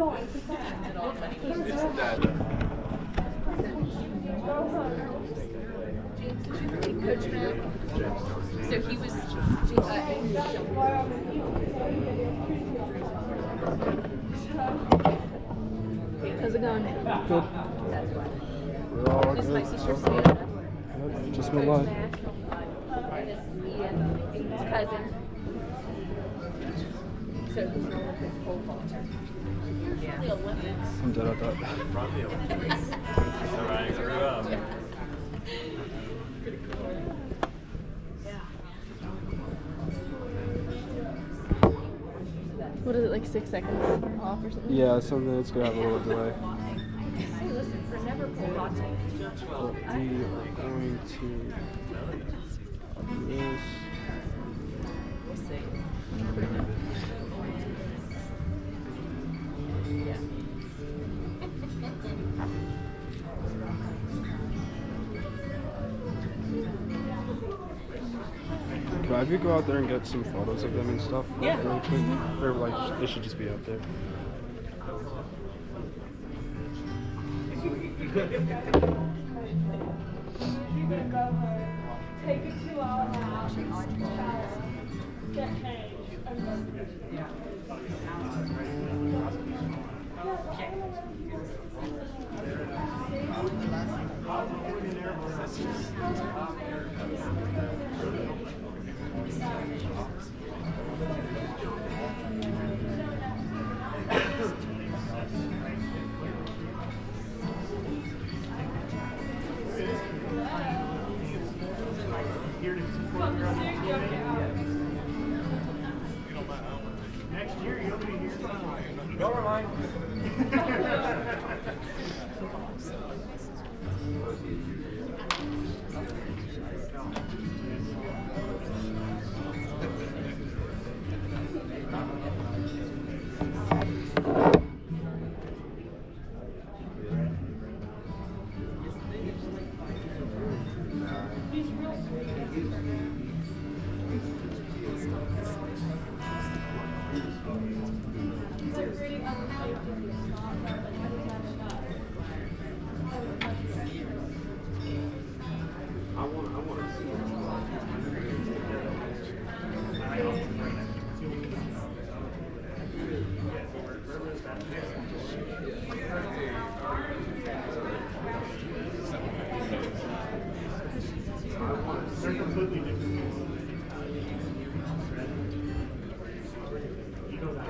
So he was. How's it going? Good. We're all This is good. my sister Savannah. Yep, just went live. And this is Ian, his cousin. So he's an Olympic pole vaulter. Yeah. The Olympics. I'm dead at that. Alright, grew up. What is it, like 6 seconds off or something? Yeah, something that's gonna have a little delay. Hey, listen, for never pole vaulting. But we are going to do this. We'll see. Yeah. Can I have you go out there and get some photos of them and stuff? Yeah. Really quick? Or like, they should just be out there. Take a 2-hour nap, shower, get changed, and go. Next year, you'll be here. Go online. They're completely different. You go back.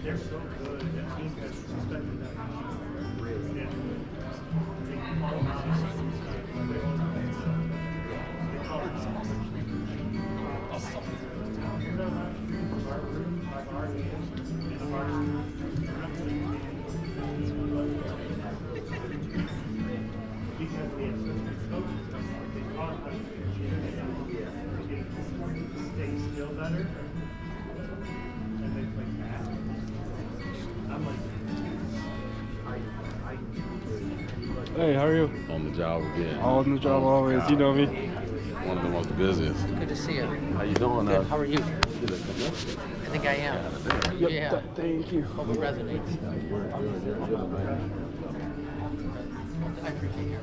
They're so good. That team has respected that. Stay still better. And they play fast. I'm like, Hey, how are you? On the job again. All in the job always. You know me. One of the most busiest. Good to see you. How you doing? Good. How are you? Did it come I think I am. Yep, Yeah. thank you. Hope it resonates. I appreciate you.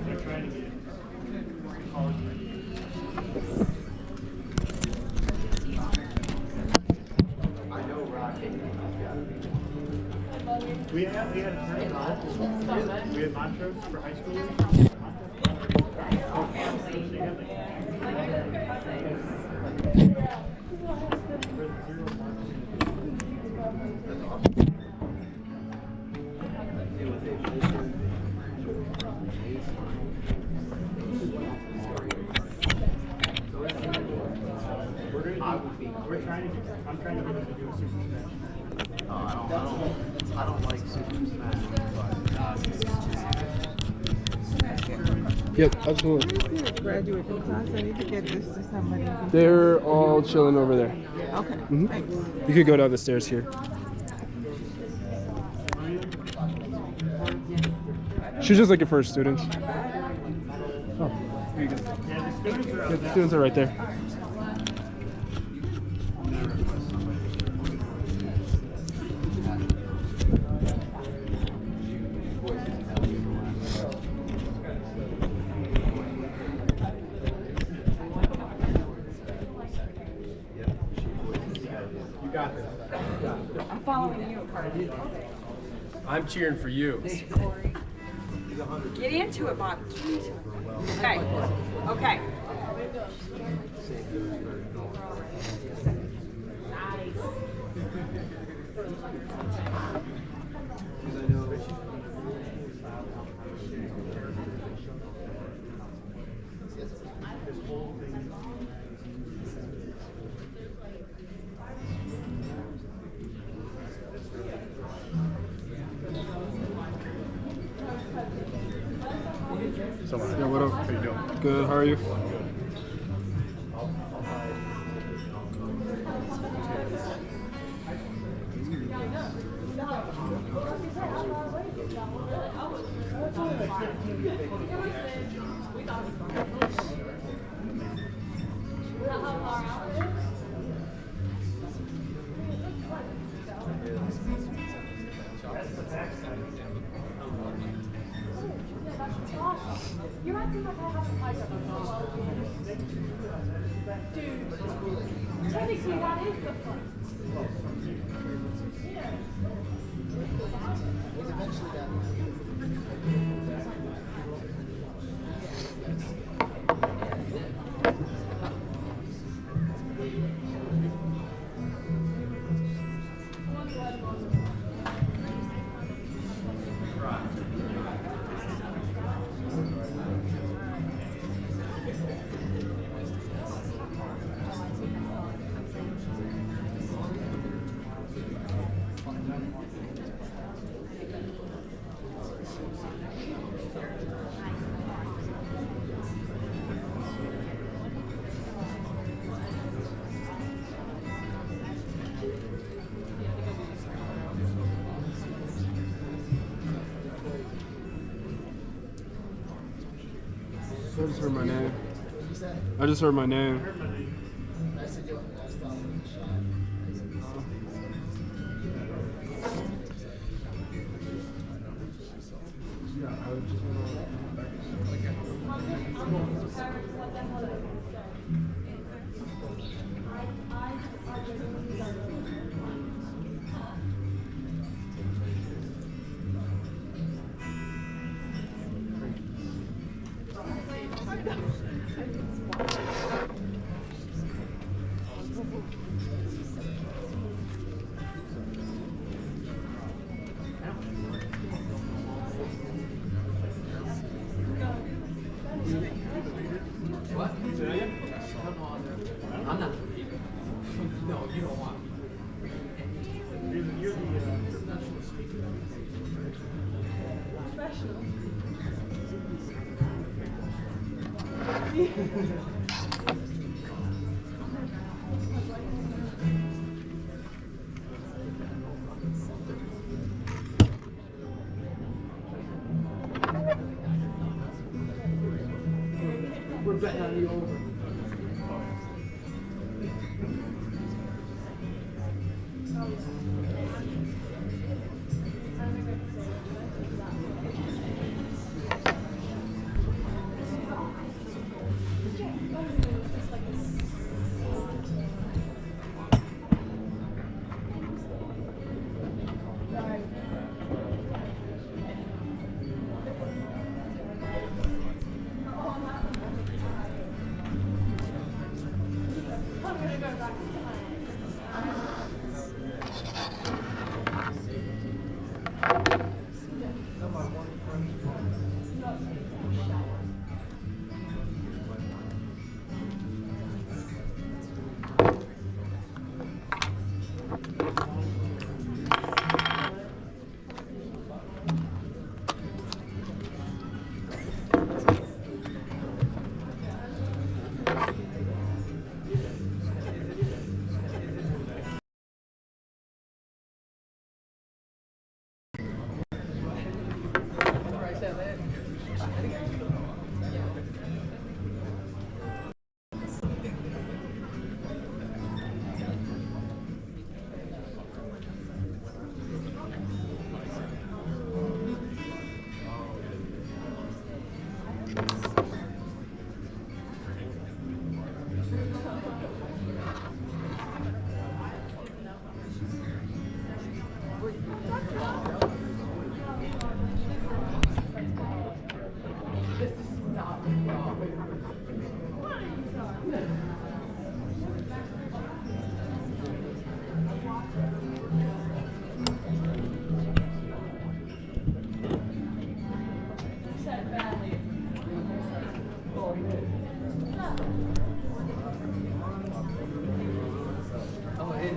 they're trying to get college ready. We had a tournament. We had mantras for high schoolers. We're trying to get, I'm trying to get them to do a super smash. I don't like super smash. Yep, absolutely. Graduating class, I need to get this to somebody. They're all chilling over there. Okay. Mhm. Thanks. You could go down the stairs here. She's just looking for students. Oh, here you go. Yeah, the students are Yeah, out the there. students are right there. You got this. I'm following you, Cardi. I'm cheering for you. Get into it, Bob. Get into it. Okay. Okay. Yeah, what up? How you doing? Good, how are you? You're acting like I haven't hijacked Dude, technically that is the front. I just heard my name. I just heard my name. I'm not. No, you don't want me. You're the professional speaker. We're betting on the over.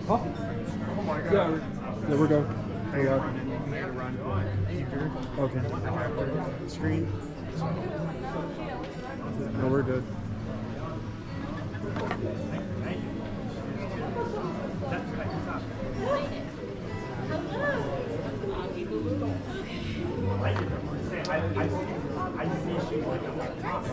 Huh? Yeah, we're good. There you go. Okay. Screen. No, we're good. I see she's like on top.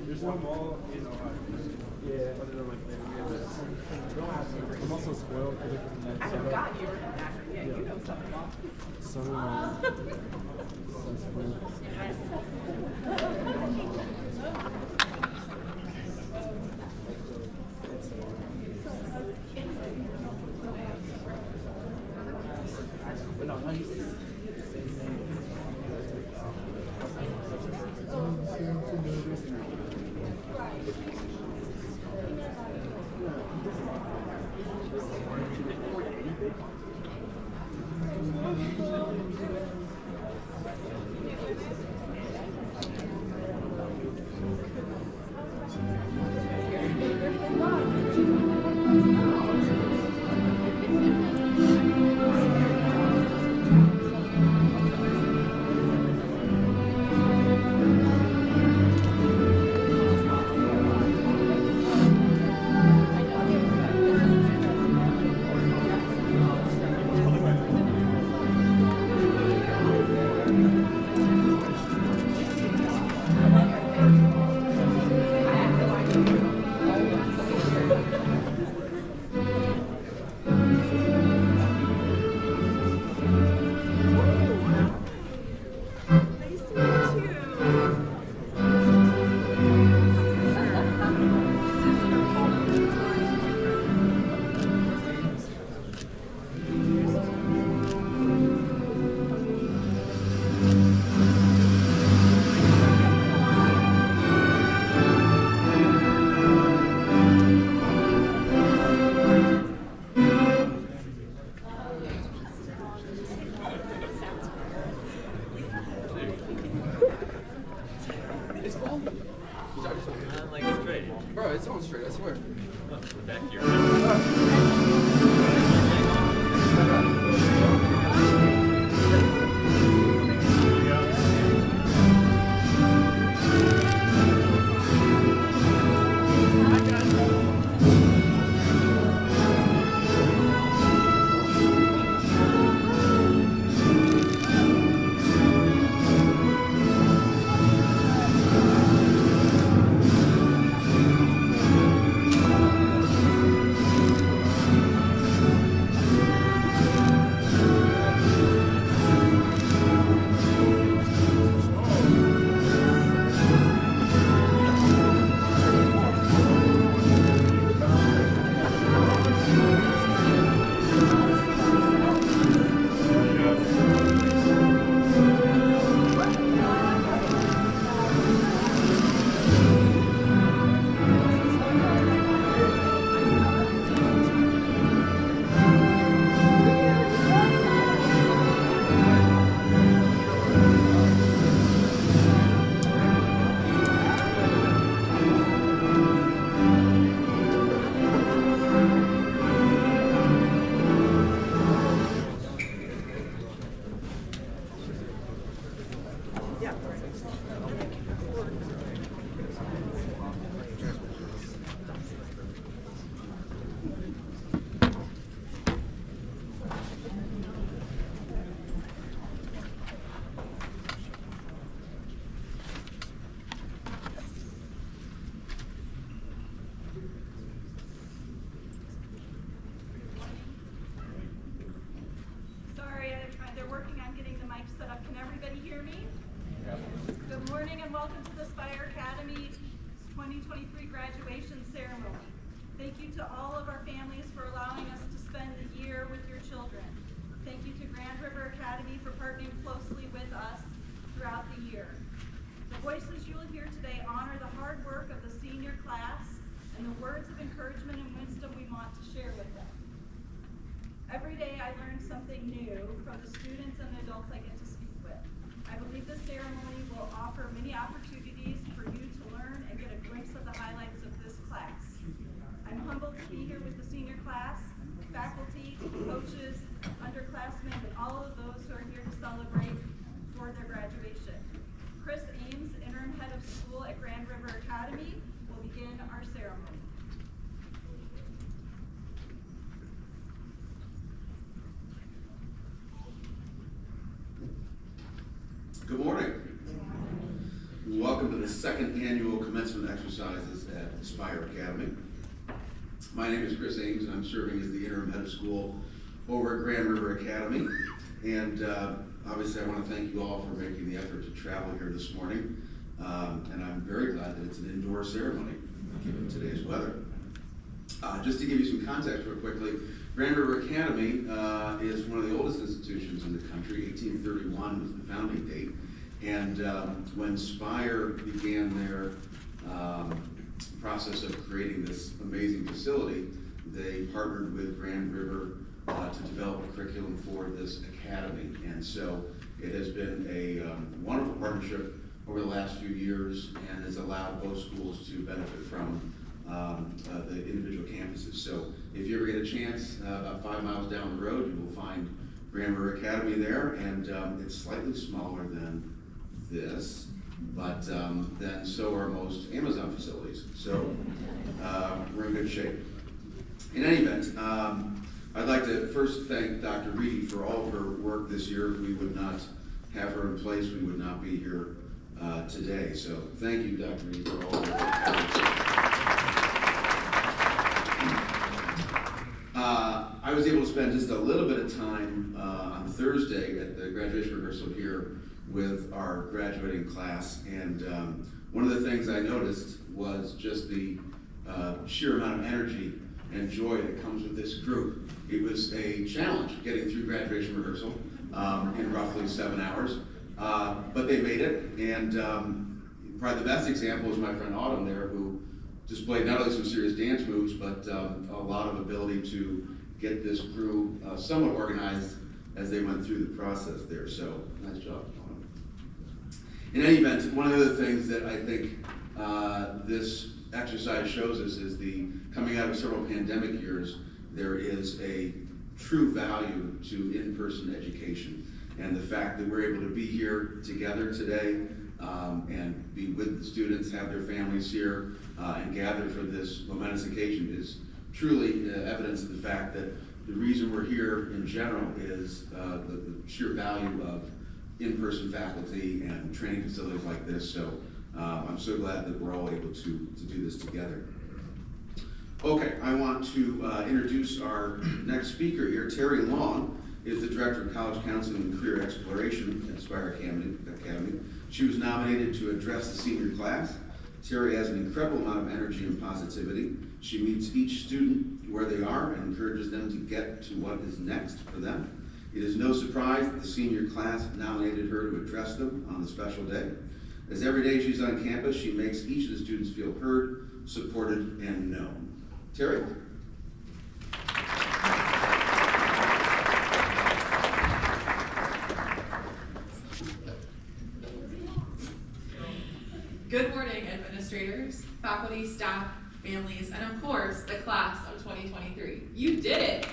There's no mall in Ohio. Yeah, other than like I'm also spoiled. I forgot you were an actor. Yeah, you know something about something new from the students and the adults I get to speak with. I believe this ceremony will offer many opportunities for you to learn and get a glimpse of the highlights of this class. I'm humbled to be here with the senior class, faculty, coaches, underclassmen, and all of those who are here to celebrate for their graduation. Chris Ames, interim head of school at Grand River Academy, will begin our ceremony. Good morning. Welcome to the second annual commencement exercises at SPIRE Academy. My name is Chris Ames, and I'm serving as the interim head of school over at Grand River Academy. And obviously I want to thank you all for making the effort to travel here this morning. And I'm very glad that it's an indoor ceremony, given today's weather. Just to give you some context real quickly, Grand River Academy is one of the oldest institutions in the country. 1831 was the founding date. And when SPIRE began their process of creating this amazing facility, they partnered with Grand River to develop a curriculum for this academy. And so it has been a wonderful partnership over the last few years and has allowed both schools to benefit from the individual campuses. So if you ever get a chance, about 5 miles down the road, you will find Grand River Academy there, and it's slightly smaller than this, but then so are most Amazon facilities. So we're in good shape. In any event, I'd like to first thank Dr. Reedy for all of her work this year. If we would not have her in place, we would not be here today. So thank you, Dr. Reedy, for all of your work. I was able to spend just a little bit of time on Thursday at the graduation rehearsal here with our graduating class, and one of the things I noticed was just the sheer amount of energy and joy that comes with this group. It was a challenge getting through graduation rehearsal in roughly 7 hours, but they made it, and probably the best example is my friend Autumn there, who displayed not only some serious dance moves, but a lot of ability to get this crew somewhat organized as they went through the process there. So, nice job, Autumn. In any event, one of the other things that I think this exercise shows us is coming out of several pandemic years, there is a true value to in-person education. And the fact that we're able to be here together today and be with the students, have their families here, and gather for this momentous occasion is truly evidence of the fact that the reason we're here in general is the sheer value of in-person faculty and training facilities like this. So I'm so glad that we're all able to do this together. Okay, I want to introduce our next speaker here. Terry Long is the Director of College Counseling and Career Exploration at SPIRE Academy. She was nominated to address the senior class. Terry has an incredible amount of energy and positivity. She meets each student where they are and encourages them to get to what is next for them. It is no surprise that the senior class nominated her to address them on the special day. As every day she's on campus, she makes each of the students feel heard, supported, and known. Terry? Good morning, administrators, faculty, staff, families, and of course, the class of 2023. You did it!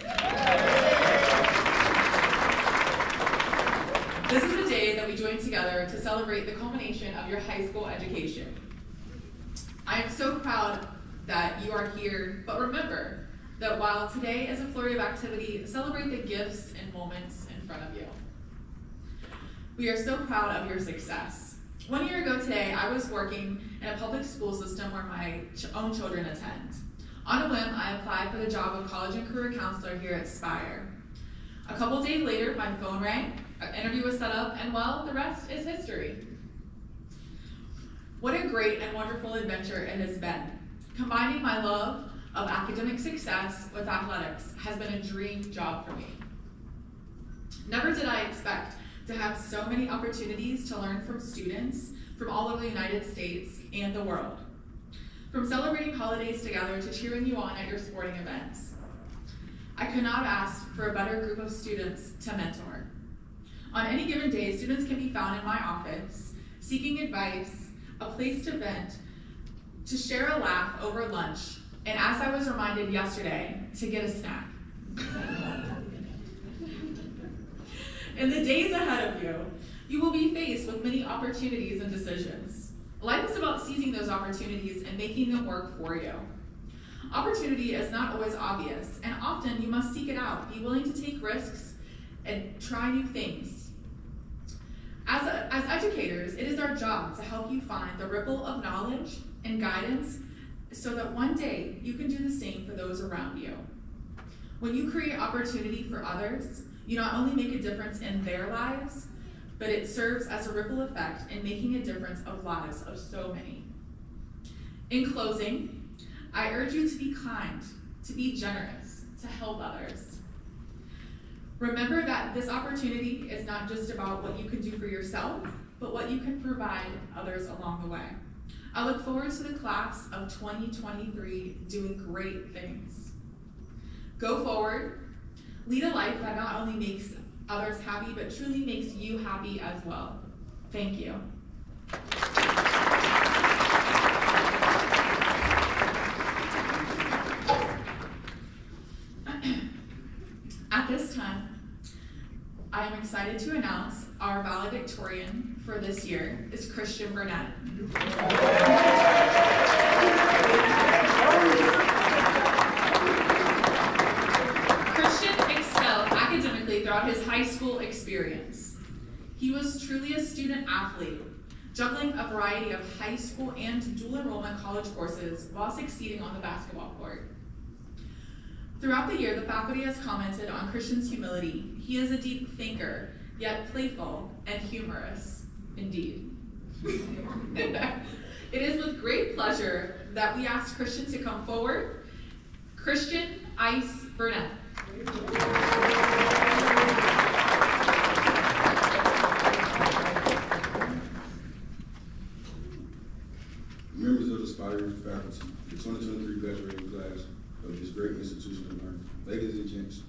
This is the day that we join together to celebrate the culmination of your high school education. I am so proud that you are here, but remember that while today is a flurry of activity, celebrate the gifts and moments in front of you. We are so proud of your success. 1 year ago today, I was working in a public school system where my own children attend. On a whim, I applied for the job of college and career counselor here at SPIRE. A couple days later, my phone rang, an interview was set up, and well, the rest is history. What a great and wonderful adventure it has been. Combining my love of academic success with athletics has been a dream job for me. Never did I expect to have so many opportunities to learn from students from all over the United States and the world. From celebrating holidays together to cheering you on at your sporting events. I could not have asked for a better group of students to mentor. On any given day, students can be found in my office, seeking advice, a place to vent, to share a laugh over lunch, and as I was reminded yesterday, to get a snack. In the days ahead of you, you will be faced with many opportunities and decisions. Life is about seizing those opportunities and making them work for you. Opportunity is not always obvious, and often you must seek it out, be willing to take risks, and try new things. As educators, it is our job to help you find the ripple of knowledge and guidance so that one day you can do the same for those around you. When you create opportunity for others, you not only make a difference in their lives, but it serves as a ripple effect in making a difference of lives of so many. In closing, I urge you to be kind, to be generous, to help others. Remember that this opportunity is not just about what you can do for yourself, but what you can provide others along the way. I look forward to the class of 2023 doing great things. Go forward, lead a life that not only makes others happy, but truly makes you happy as well. Thank you. At this time, I am excited to announce our valedictorian for this year is Christian Burnett. Christian excelled academically throughout his high school experience. He was truly a student athlete, juggling a variety of high school and dual enrollment college courses while succeeding on the basketball court. Throughout the year, the faculty has commented on Christian's humility. He is a deep thinker, yet playful and humorous, indeed. It is with great pleasure that we ask Christian to come forward. Christian Ice Burnett. Members of the SPIRE faculty, the 2023 graduating class of this great institution of learning. Ladies and gents,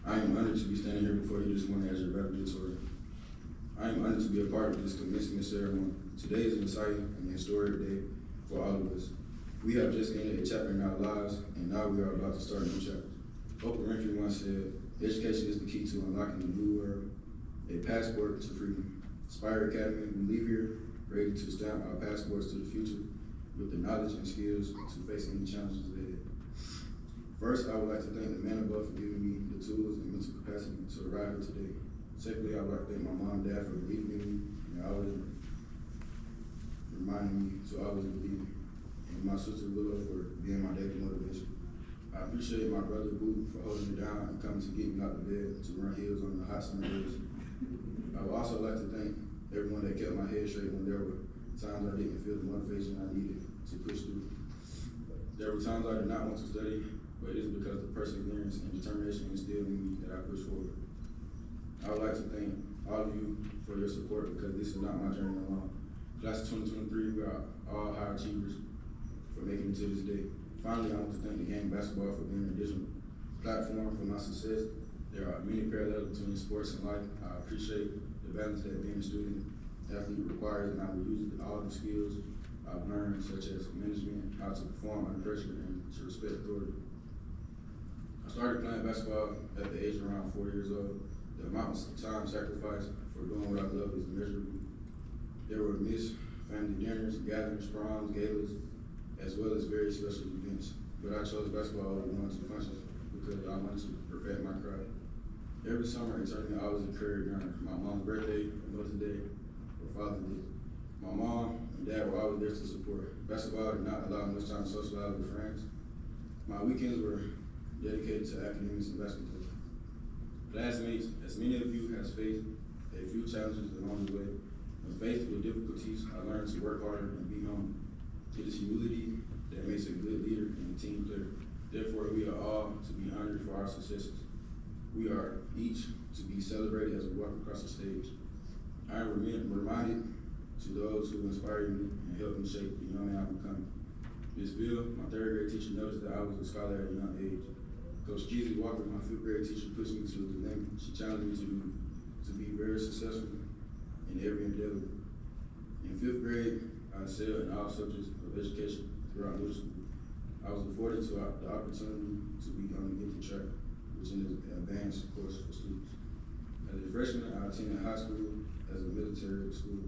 I am honored to be standing here before you this morning as your valedictorian. I am honored to be a part of this commencement ceremony. Today is an exciting and historic day for all of us. We have just ended a chapter in our lives, and now we are about to start a new chapter. Oprah Winfrey once said, education is the key to unlocking the new world, a passport to freedom. SPIRE Academy, we leave here ready to stamp our passports to the future with the knowledge and skills to face any challenges ahead. First, I would like to thank the man above for giving me the tools and mental capacity to arrive here today. Secondly, I would like to thank my mom and dad for believing in me and always reminding me to always believe, and my sister Willow for being my daily motivation. I appreciate my brother Boo for holding me down and coming to get me out of bed to run hills on the hot summer days. I would also like to thank everyone that kept my head straight when there were times I didn't feel the motivation I needed to push through. There were times I did not want to study, but it is because of the perseverance and determination instilled in me that I push forward. I would like to thank all of you for your support because this is not my journey alone. Class of 2023, we are all high achievers for making it to this day. Finally, I want to thank the game of basketball for being an additional platform for my success. There are many parallels between sports and life. I appreciate the balance that being a student athlete requires, and I will use all the skills I've learned, such as management, how to perform under pressure, and to respect authority. I started playing basketball at the age of around 4 years old. The amount of time sacrificed for doing what I love is immeasurable. There were missed family dinners, gatherings, proms, galas, as well as very special events. But I chose basketball over one-two punches because I wanted to perfect my craft. Every summer, eternally, I was encouraged during my mom's birthday, Mother's Day, or Father's Day. My mom and dad were always there to support. Basketball did not allow much time to socialize with friends. My weekends were dedicated to academics and basketball. Classmates, as many of you have faced a few challenges along the way. When faced with difficulties, I learned to work harder and be humble. It is humility that makes a good leader and a team player. Therefore, we are all to be honored for our successes. We are each to be celebrated as we walk across the stage. I am reminded to those who inspired me and helped me shape the young man I'm becoming. Ms. Bill, my third grade teacher, noticed that I was a scholar at a young age. Coach Jeezy Walker, my 5th grade teacher, pushed me to the limit. She challenged me to be very successful in every endeavor. In 5th grade, I excelled in all subjects of education throughout middle school. I was afforded the opportunity to be on the gifted track, which is an advanced course for students. As a freshman, I attended high school as a military school.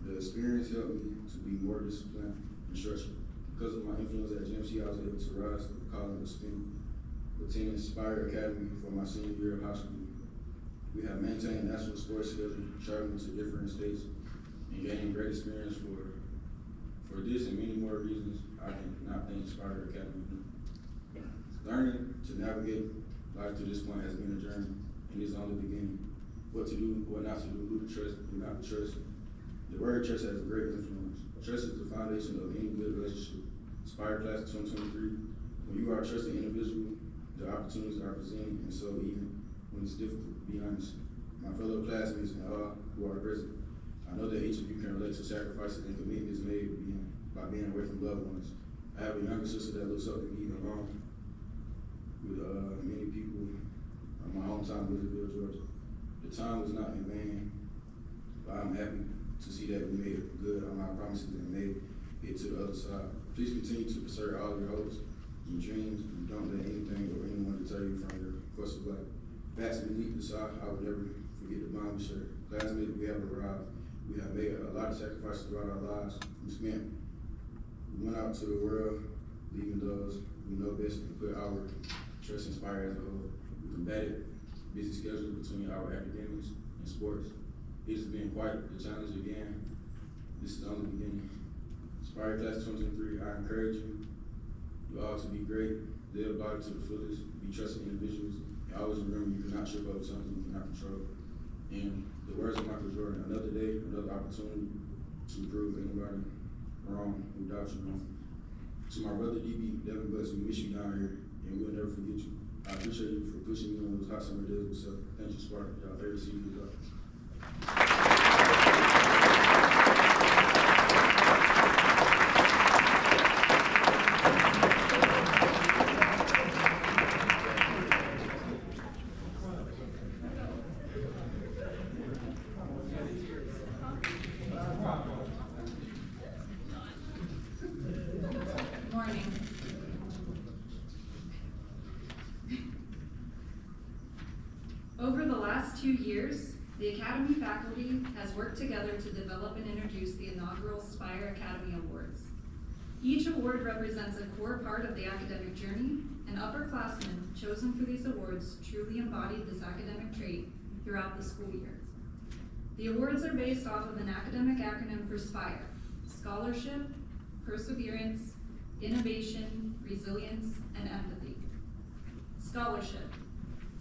The experience helped me to be more disciplined and structured. Because of my influence at GMC, I was able to rise to the calling of spin, attending SPIRE Academy for my senior year of high school. We have maintained a national sports schedule, traveling to different states, and gaining great experience for this and many more reasons. I cannot thank SPIRE Academy. Learning to navigate life to this point has been a journey, and it's only the beginning. What to do, what not to do, who to trust, who not to trust. The word trust has a great influence. Trust is the foundation of any good relationship. SPIRE Class 2023, when you are a trusted individual, the opportunities are presented, and so even when it's difficult, be honest. My fellow classmates and all who are present, I know that each of you can relate to sacrifices and commitments made by being away from loved ones. I have a younger sister that looks up to me along with many people in my hometown, Elizabeth, Georgia. The time was not in vain, but I'm happy to see that we made good on our promises and made it to the other side. Please continue to pursue all your hopes and dreams, and don't let anything or anyone deter you from your course of life. Past we leap aside, I will never forget the bond we share. Classmates, we have arrived. We have made a lot of sacrifices throughout our lives. We went out to the world, leaving those we know best, and put our trust in SPIRE as a whole. We combated busy schedules between our academics and sports. It has been quite a challenge again. This is only the beginning. SPIRE Class 2023, I encourage you all to be great, live life to the fullest, be trusted individuals, and always remember you cannot trip over something you cannot control. And the words of Michael Jordan, another day, another opportunity to prove anybody wrong who doubts you wrong. To my brother DB, Devin Butts, we miss you down here, and we'll never forget you. I appreciate you for pushing me on those hot summer days with stuff. Thank you, Spark. Y'all favorite CD is up. Over the last 2 years, the Academy faculty has worked together to develop and introduce the inaugural SPIRE Academy Awards. Each award represents a core part of the academic journey, and upperclassmen chosen for these awards truly embodied this academic trait throughout the school year. The awards are based off of an academic acronym for SPIRE: Scholarship, Perseverance, Innovation, Resilience, and Empathy. Scholarship.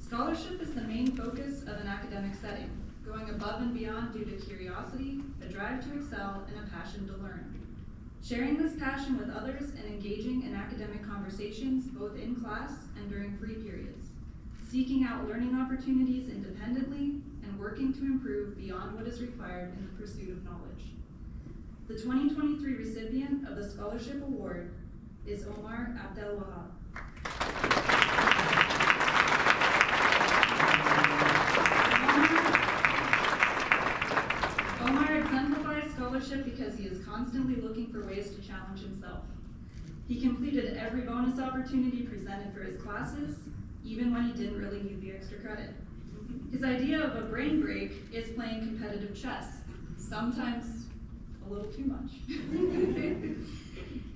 Scholarship is the main focus of an academic setting, going above and beyond due to curiosity, a drive to excel, and a passion to learn. Sharing this passion with others and engaging in academic conversations both in class and during free periods. Seeking out learning opportunities independently and working to improve beyond what is required in the pursuit of knowledge. The 2023 recipient of the Scholarship Award is Omar Abdelwahab. Omar exemplifies scholarship because he is constantly looking for ways to challenge himself. He completed every bonus opportunity presented for his classes, even when he didn't really need the extra credit. His idea of a brain break is playing competitive chess, sometimes a little too much.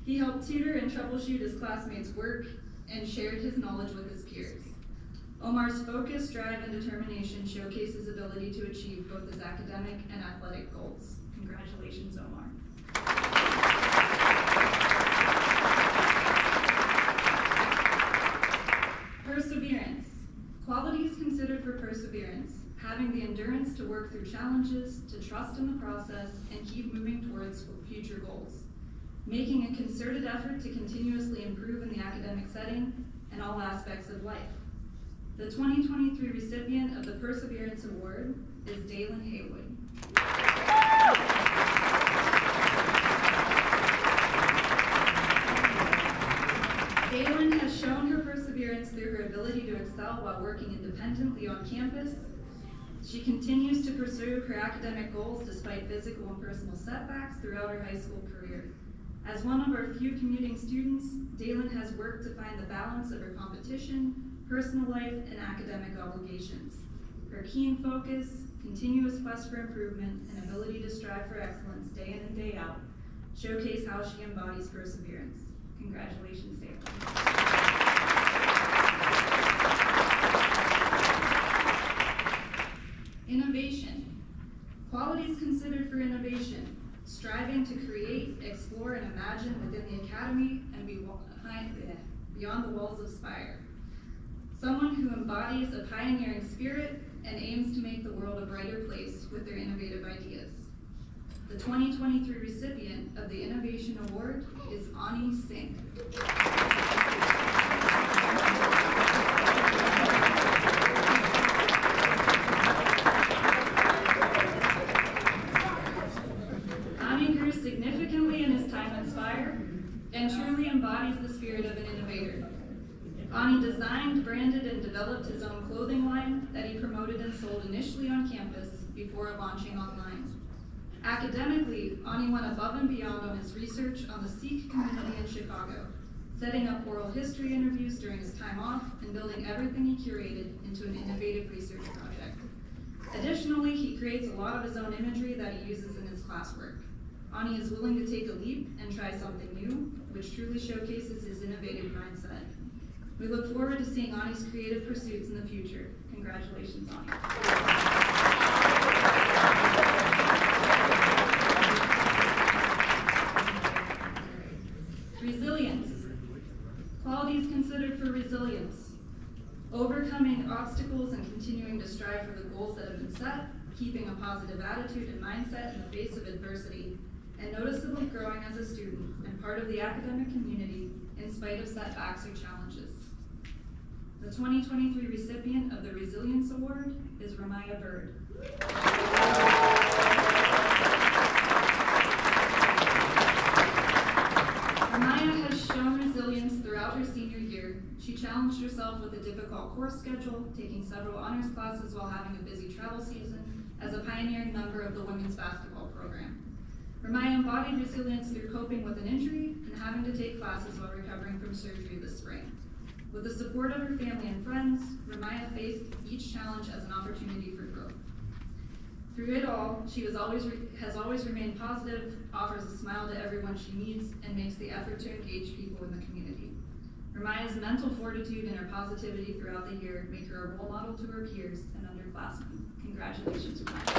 He helped tutor and troubleshoot his classmates' work and shared his knowledge with his peers. Omar's focus, drive, and determination showcase his ability to achieve both his academic and athletic goals. Congratulations, Omar. Perseverance. Qualities considered for perseverance: having the endurance to work through challenges, to trust in the process, and keep moving towards future goals. Making a concerted effort to continuously improve in the academic setting and all aspects of life. The 2023 recipient of the Perseverance Award is Dalen Haywood. Dalen has shown perseverance through her ability to excel while working independently on campus. She continues to pursue her academic goals despite physical and personal setbacks throughout her high school career. As one of our few commuting students, Dalen has worked to find the balance of her competition, personal life, and academic obligations. Her keen focus, continuous quest for improvement, and ability to strive for excellence day in and day out showcase how she embodies perseverance. Congratulations, Dalen. Innovation. Qualities considered for innovation: striving to create, explore, and imagine within the academy and beyond the walls of SPIRE. Someone who embodies a pioneering spirit and aims to make the world a brighter place with their innovative ideas. The 2023 recipient of the Innovation Award is Ani Singh. Ani grew significantly in his time at SPIRE and truly embodies the spirit of an innovator. Ani designed, branded, and developed his own clothing line that he promoted and sold initially on campus before launching online. Academically, Ani went above and beyond on his research on the Sikh community in Chicago, setting up oral history interviews during his time off and building everything he curated into an innovative research project. Additionally, he creates a lot of his own imagery that he uses in his classwork. Ani is willing to take a leap and try something new, which truly showcases his innovative mindset. We look forward to seeing Ani's creative pursuits in the future. Congratulations, Ani. Resilience. Qualities considered for resilience: overcoming obstacles and continuing to strive for the goals that have been set, keeping a positive attitude and mindset in the face of adversity, and noticeably growing as a student and part of the academic community in spite of setbacks or challenges. The 2023 recipient of the Resilience Award is Ramaya Bird. Ramaya has shown resilience throughout her senior year. She challenged herself with a difficult course schedule, taking several honors classes while having a busy travel season as a pioneering member of the women's basketball program. Ramaya embodied resilience through coping with an injury and having to take classes while recovering from surgery this spring. With the support of her family and friends, Ramaya faced each challenge as an opportunity for growth. Through it all, she has always remained positive, offers a smile to everyone she meets, and makes the effort to engage people in the community. Ramaya's mental fortitude and her positivity throughout the year make her a role model to her peers and underclassmen. Congratulations, Ramaya.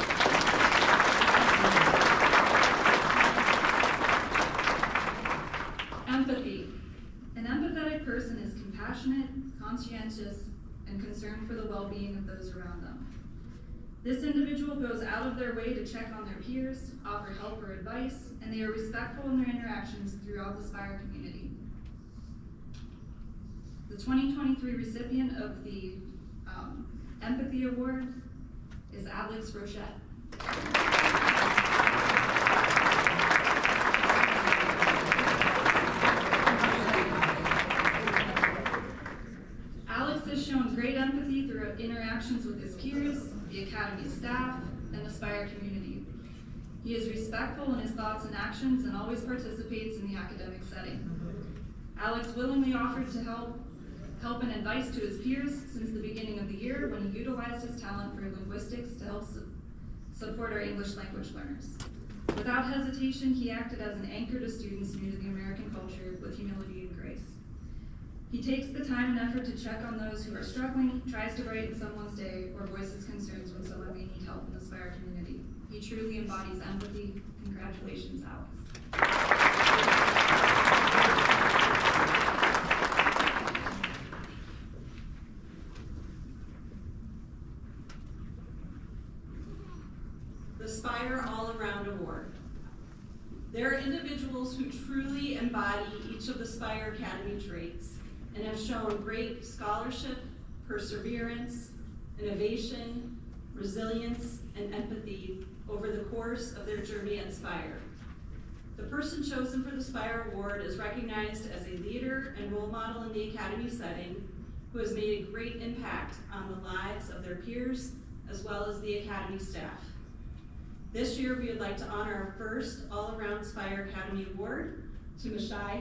Empathy. An empathetic person is compassionate, conscientious, and concerned for the well-being of those around them. This individual goes out of their way to check on their peers, offer help or advice, and they are respectful in their interactions throughout the SPIRE community. The 2023 recipient of the Empathy Award is Alex Rochette. Alex has shown great empathy through interactions with his peers, the Academy staff, and the SPIRE community. He is respectful in his thoughts and actions and always participates in the academic setting. Alex willingly offered to help and advice to his peers since the beginning of the year when he utilized his talent for linguistics to help support our English language learners. Without hesitation, he acted as an anchor to students new to the American culture with humility and grace. He takes the time and effort to check on those who are struggling, tries to brighten someone's day, or voices concerns when someone may need help in the SPIRE community. He truly embodies empathy. Congratulations, Alex. The SPIRE All-Around Award. There are individuals who truly embody each of the SPIRE Academy traits and have shown great scholarship, perseverance, innovation, resilience, and empathy over the course of their journey at SPIRE. The person chosen for the SPIRE Award is recognized as a leader and role model in the Academy setting, who has made a great impact on the lives of their peers as well as the Academy staff. This year, we would like to honor our first all-around SPIRE Academy Award to Mashai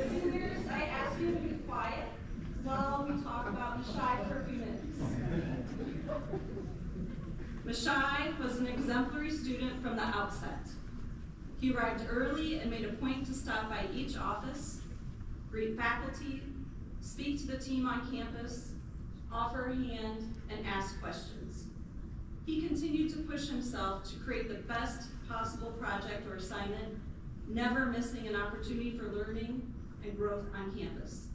Seniors, I ask you to be quiet while we talk about Mashai for a few minutes. Mashai was an exemplary student from the outset. He arrived early and made a point to stop by each office, greet faculty, speak to the team on campus, offer a hand, and ask questions. He continued to push himself to create the best possible project or assignment, never missing an opportunity for learning and growth on campus.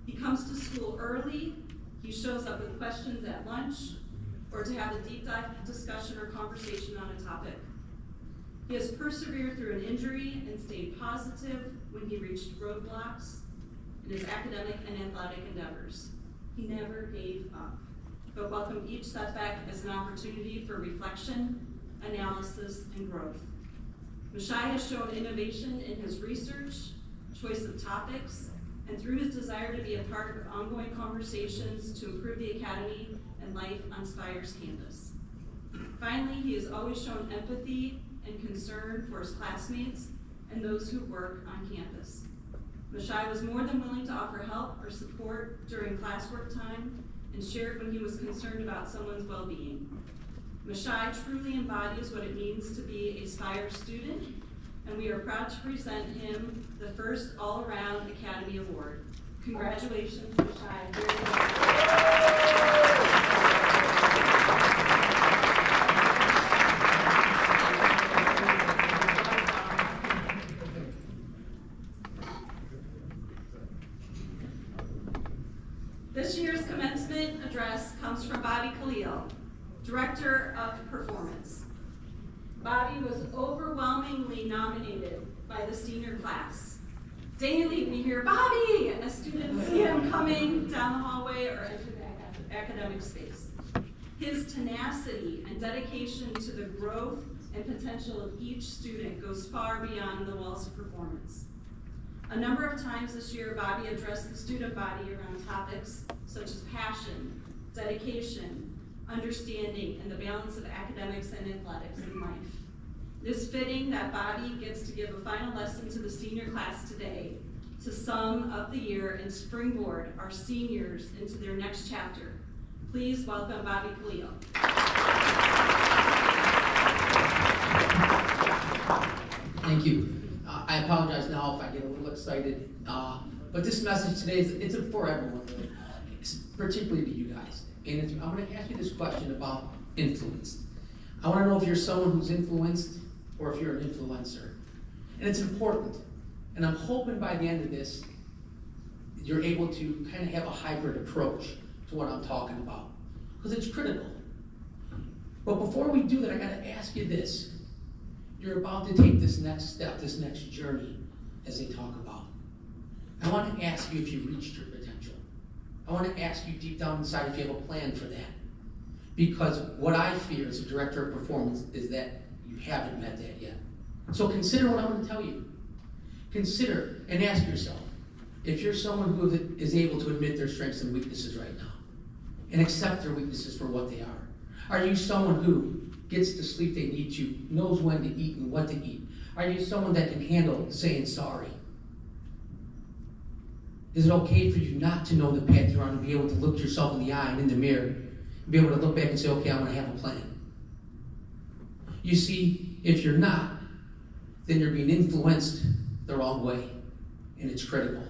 He comes to school early, he shows up with questions at lunch, or to have a deep dive discussion or conversation on a topic. He has persevered through an injury and stayed positive when he reached roadblocks in his academic and athletic endeavors. He never gave up, but welcomed each setback as an opportunity for reflection, analysis, and growth. Mashai has shown innovation in his research, choice of topics, and through his desire to be a part of ongoing conversations to improve the Academy and life on SPIRE's campus. Finally, he has always shown empathy and concern for his classmates and those who work on campus. Mashai was more than willing to offer help or support during classwork time and shared when he was concerned about someone's well-being. Mashai truly embodies what it means to be a SPIRE student, and we are proud to present him the first all-around Academy Award. Congratulations, Mashai. This year's commencement address comes from Bobby Khalil, Director of Performance. Bobby was overwhelmingly nominated by the senior class. Daily we hear Bobby as students see him coming down the hallway or enter the academic space. His tenacity and dedication to the growth and potential of each student goes far beyond the walls of performance. A number of times this year, Bobby addressed the student body around topics such as passion, dedication, understanding, and the balance of academics and athletics in life. It is fitting that Bobby gets to give a final lesson to the senior class today to sum up the year and springboard our seniors into their next chapter. Please welcome Bobby Khalil. Thank you. I apologize now if I get a little excited, but this message today it's for everyone, particularly to you guys. And I'm going to ask you this question about influence. I want to know if you're someone who's influenced or if you're an influencer. And it's important. And I'm hoping by the end of this, you're able to kind of have a hybrid approach to what I'm talking about, because it's critical. But before we do that, I got to ask you this. You're about to take this next step, this next journey, as they talk about. I want to ask you if you reached your potential. I want to ask you deep down inside if you have a plan for that. Because what I fear as a director of performance is that you haven't met that yet. So consider what I'm going to tell you. Consider and ask yourself if you're someone who is able to admit their strengths and weaknesses right now and accept their weaknesses for what they are. Are you someone who gets the sleep they need to, knows when to eat and what to eat? Are you someone that can handle saying sorry? Is it okay for you not to know the path you're on and be able to look yourself in the eye and in the mirror and be able to look back and say, okay, I'm going to have a plan? You see, if you're not, then you're being influenced the wrong way, and it's critical.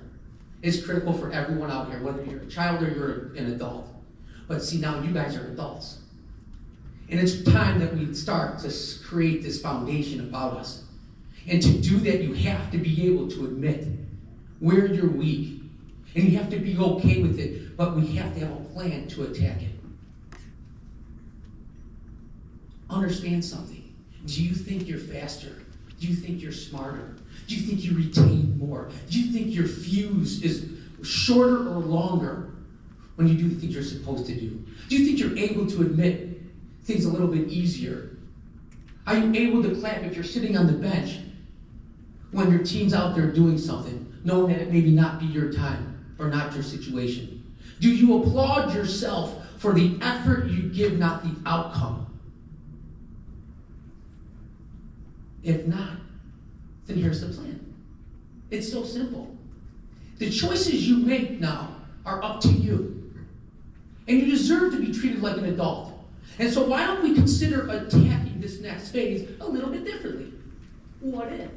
It's critical for everyone out here, whether you're a child or you're an adult. But see, now you guys are adults. And it's time that we start to create this foundation about us. And to do that, you have to be able to admit where you're weak. And you have to be okay with it, but we have to have a plan to attack it. understand something. Do you think you're faster? Do you think you're smarter? Do you think you retain more? Do you think your fuse is shorter or longer when you do the things you're supposed to do? Do you think you're able to admit things a little bit easier? Are you able to clap if you're sitting on the bench when your team's out there doing something, knowing that it maybe not be your time or not your situation? Do you applaud yourself for the effort you give, not the outcome? If not, then here's the plan. It's so simple. The choices you make now are up to you. And you deserve to be treated like an adult. And so why don't we consider attacking this next phase a little bit differently? What if?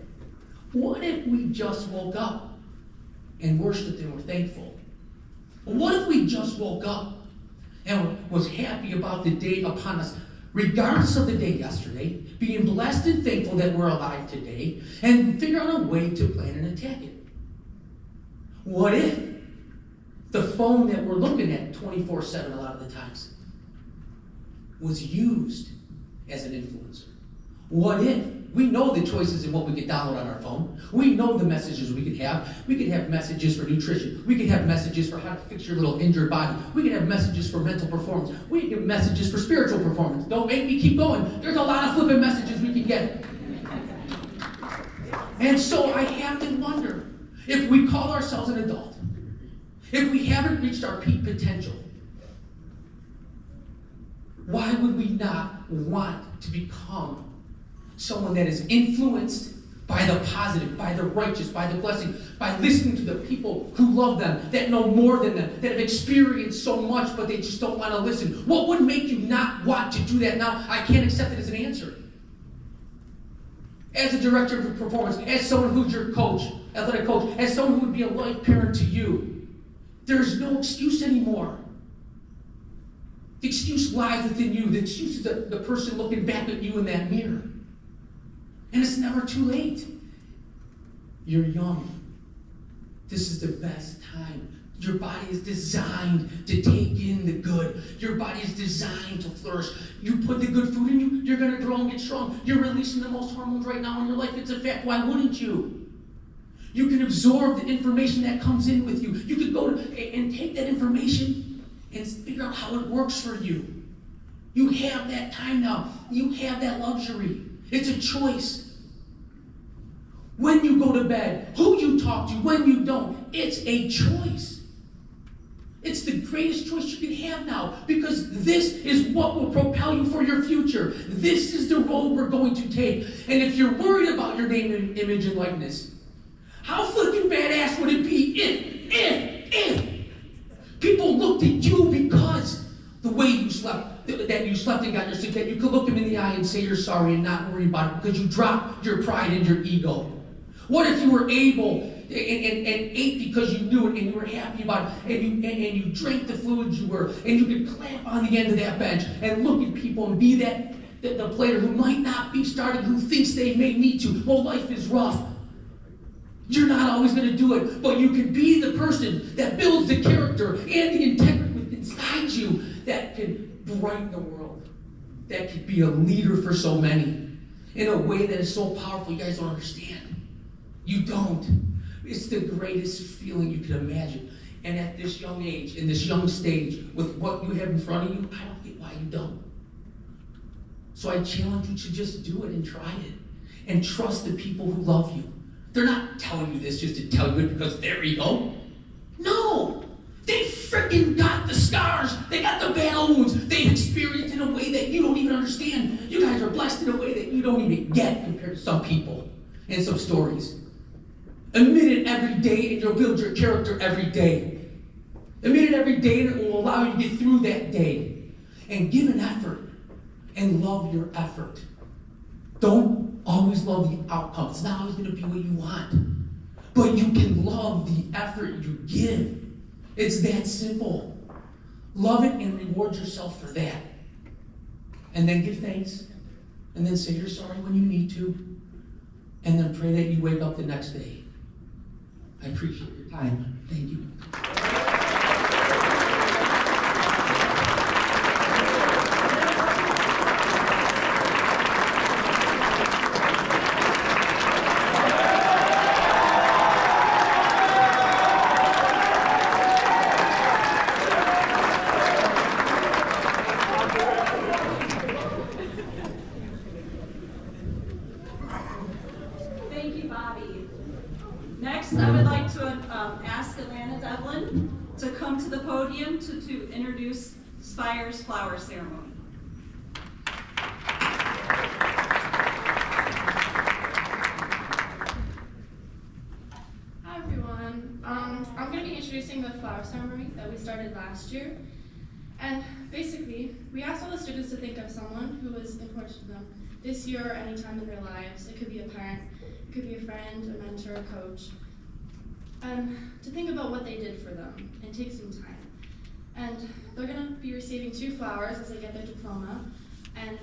What if we just woke up and worshiped and were thankful? What if we just woke up and was happy about the day upon us, regardless of the day yesterday, being blessed and thankful that we're alive today, and figure out a way to plan and attack it? What if the phone that we're looking at 24/7 a lot of the times was used as an influencer? What if we know the choices in what we could download on our phone? We know the messages we could have. We could have messages for nutrition. We could have messages for how to fix your little injured body. We could have messages for mental performance. We could have messages for spiritual performance. Don't make me keep going. There's a lot of flipping messages we can get. And so I have to wonder, if we call ourselves an adult, if we haven't reached our peak potential, why would we not want to become someone that is influenced by the positive, by the righteous, by the blessing, by listening to the people who love them, that know more than them, that have experienced so much, but they just don't want to listen? What would make you not want to do that now? I can't accept it as an answer. As a director of performance, as someone who's your coach, athletic coach, as someone who would be a life parent to you, there's no excuse anymore. The excuse lies within you. The excuse is the person looking back at you in that mirror. And it's never too late. You're young. This is the best time. Your body is designed to take in the good. Your body is designed to flourish. You put the good food in you, you're going to grow and get strong. You're releasing the most hormones right now in your life. It's a fact. Why wouldn't you? You can absorb the information that comes in with you. You could go and take that information and figure out how it works for you. You have that time now. You have that luxury. It's a choice. When you go to bed, who you talk to, when you don't, it's a choice. It's the greatest choice you can have now, because this is what will propel you for your future. This is the road we're going to take. And if you're worried about your name, image, and likeness, how freaking badass would it be if people looked at you because the way you slept, that you slept and got your sleep, that you could look them in the eye and say you're sorry and not worry about it because you dropped your pride and your ego? What if you were able and ate because you knew it and you were happy about it, and you drank the fluids you were, and you could clamp on the end of that bench and look at people and be the player who might not be starting, who thinks they may need to? Well, life is rough. You're not always going to do it, but you can be the person that builds the character and the integrity inside you that can brighten the world, that can be a leader for so many in a way that is so powerful you guys don't understand. You don't. It's the greatest feeling you can imagine. And at this young age, in this young stage, with what you have in front of you, I don't get why you don't. So I challenge you to just do it and try it. And trust the people who love you. They're not telling you this just to tell you it because there you go. No! They freaking got the scars. They got the battle wounds. They've experienced in a way that you don't even understand. You guys are blessed in a way that you don't even get compared to some people and some stories. Admit it every day and you'll build your character every day. Admit it every day and it will allow you to get through that day. And give an effort and love your effort. Don't always love the outcome. It's not always going to be what you want. But you can love the effort you give. It's that simple. Love it and reward yourself for that. And then give thanks. And then say you're sorry when you need to. And then pray that you wake up the next day. I appreciate your time. Thank you. Thank you, Bobby. Next, I would like to ask Alana Devlin to come to the podium to introduce SPIRE's flower ceremony. Hi everyone. I'm going to be introducing the flower ceremony that we started last year. And basically, we asked all the students to think of someone who was important to them this year or any time in their lives. It could be a parent, it could be a friend, a mentor, a coach. And to think about what they did for them and take some time. And they're going to be receiving 2 flowers as they get their diploma. And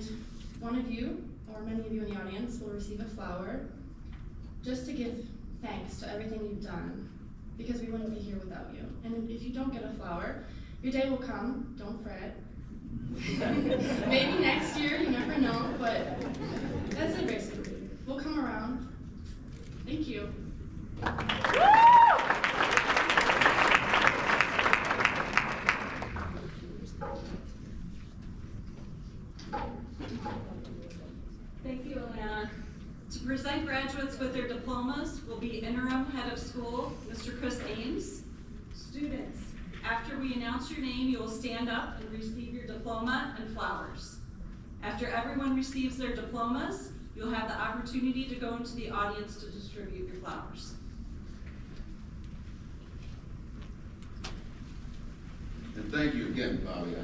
one of you, or many of you in the audience, will receive a flower just to give thanks to everything you've done, because we wouldn't be here without you. And if you don't get a flower, your day will come, don't fret. Maybe next year, you never know, but that's it basically. We'll come around. Thank you. Thank you, Alana. To present graduates with their diplomas will be Interim Head of School, Mr. Chris Ames. Students, after we announce your name, you will stand up and receive your diploma and flowers. After everyone receives their diplomas, you'll have the opportunity to go into the audience to distribute your flowers. And thank you again, Bobby.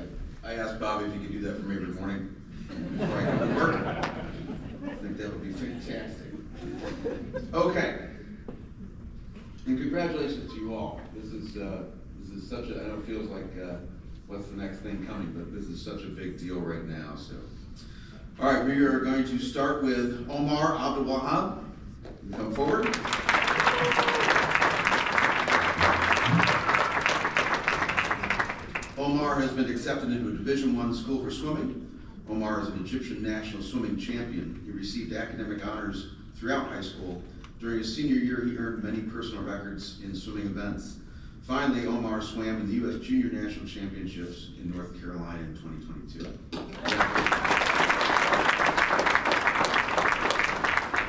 I asked Bobby if he could do that for me every morning before I go to work. I think that would be fantastic. Okay. And congratulations to you all. This is such a, I know it feels like what's the next thing coming, but this is such a big deal right now. So, all right, we are going to start with Omar Abdul Wahab. Come forward. Omar has been accepted into a Division I school for swimming. Omar is an Egyptian national swimming champion. He received academic honors throughout high school. During his senior year, he earned many personal records in swimming events. Finally, Omar swam in the U.S. Junior National Championships in North Carolina in 2022.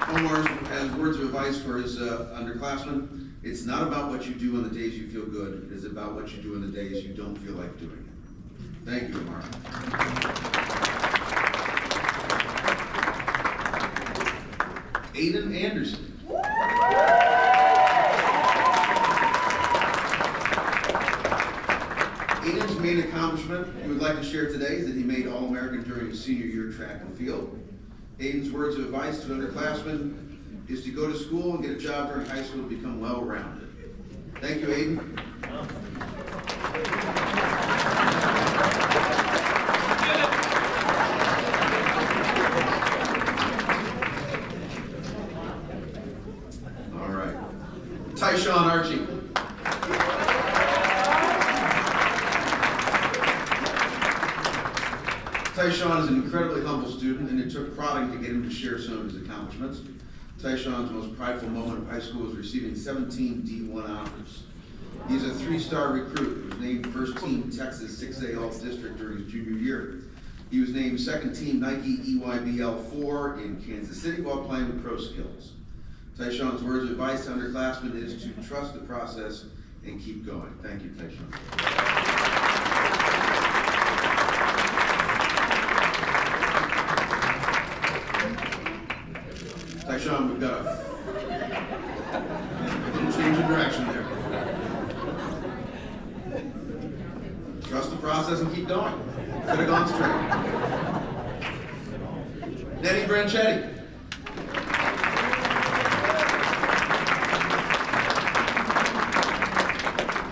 Omar has words of advice for his underclassmen. It's not about what you do on the days you feel good. It is about what you do on the days you don't feel like doing it. Thank you, Omar. Aiden Anderson. Aiden's main accomplishment he would like to share today is that he made All-American during his senior year track and field. Aiden's words of advice to underclassmen is to go to school and get a job during high school to become well-rounded. Thank you, Aiden. All right. Tyshawn Archie. Tyshawn is an incredibly humble student, and it took prodding to get him to share some of his accomplishments. Tyshawn's most prideful moment of high school was receiving 17 D1 honors. He's a 3-star recruit who was named first team Texas 6A All-District during his junior year. He was named second team Nike EYBL4 in Kansas City while playing with Pro Skills. Tyshawn's words of advice to underclassmen is to trust the process and keep going. Thank you, Tyshawn. Tyshawn, we've got a little change in direction there. Trust the process and keep going. Could have gone straight. Nettie Branchetti.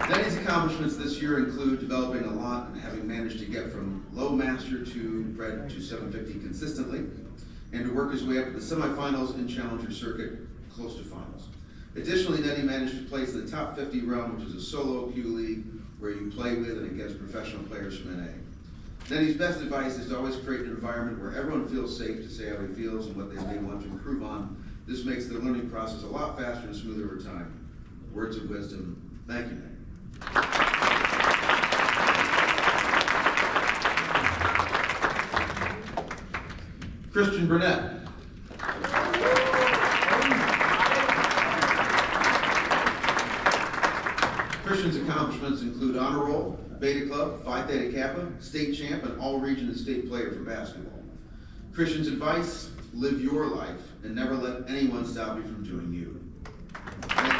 Nettie's accomplishments this year include developing a lot and having managed to get from low master to bred to 750 consistently, and to work his way up to the semifinals and challenger circuit, close to finals. Additionally, Nettie managed to place in the top 50 realm, which is a solo Q league where you play with and against professional players from NA. Nettie's best advice is to always create an environment where everyone feels safe to say how he feels and what they may want to improve on. This makes the learning process a lot faster and smoother over time. Words of wisdom. Thank you, Nettie. Christian Burnett. Christian's accomplishments include honor roll, Beta Club, Phi Theta Kappa, state champ, and all-region and state player for basketball. Christian's advice: live your life and never let anyone stop you from doing you. Thank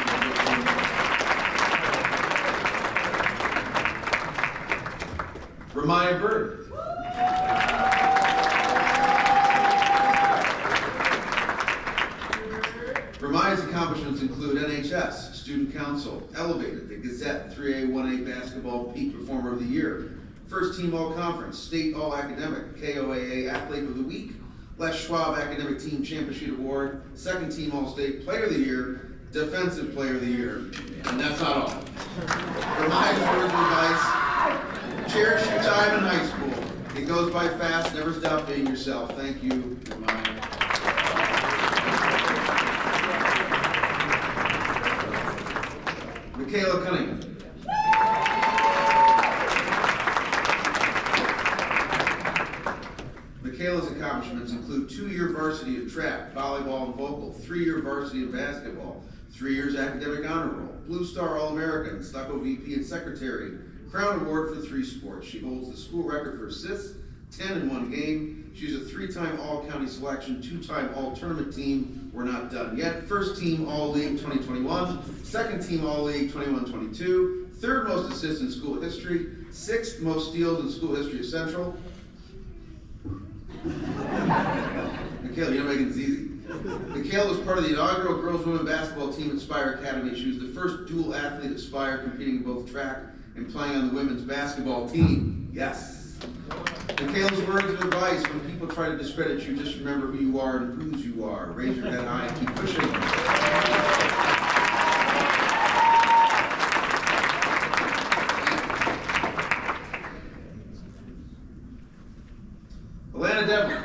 you. Ramaya Bird. Ramaya's accomplishments include NHS, Student Council, Elevated, the Gazette 3A 1A Basketball Peak Performer of the Year, First Team All-Conference, State All-Academic, KOAA Athlete of the Week, Les Schwab Academic Team Championship Award, Second Team All-State Player of the Year, Defensive Player of the Year, and that's not all. Ramaya's words of advice: cherish your time in high school. It goes by fast, never stop being yourself. Thank you, Ramaya. Michaela Cunningham. Michaela's accomplishments include 2-year varsity of track, volleyball, and vocal, 3-year varsity of basketball, 3 years academic honor roll, Blue Star All-American, Stucco VP and Secretary, Crown Award for 3 sports. She holds the school record for assists, 10 in 1 game. She's a 3-time All-County selection, 2-time All-Tournament team. We're not done yet. First team All-League 2021, second team All-League 21-22, 3rd most assists in school history, 6th most steals in school history of Central. Michaela, you're not making this easy. Michaela was part of the inaugural girls-women basketball team at SPIRE Academy. She was the first dual athlete at SPIRE, competing in both track and playing on the women's basketball team. Yes. Michaela's words of advice: when people try to discredit you, just remember who you are and whose you are. Raise your head high and keep pushing. Alana Devlin.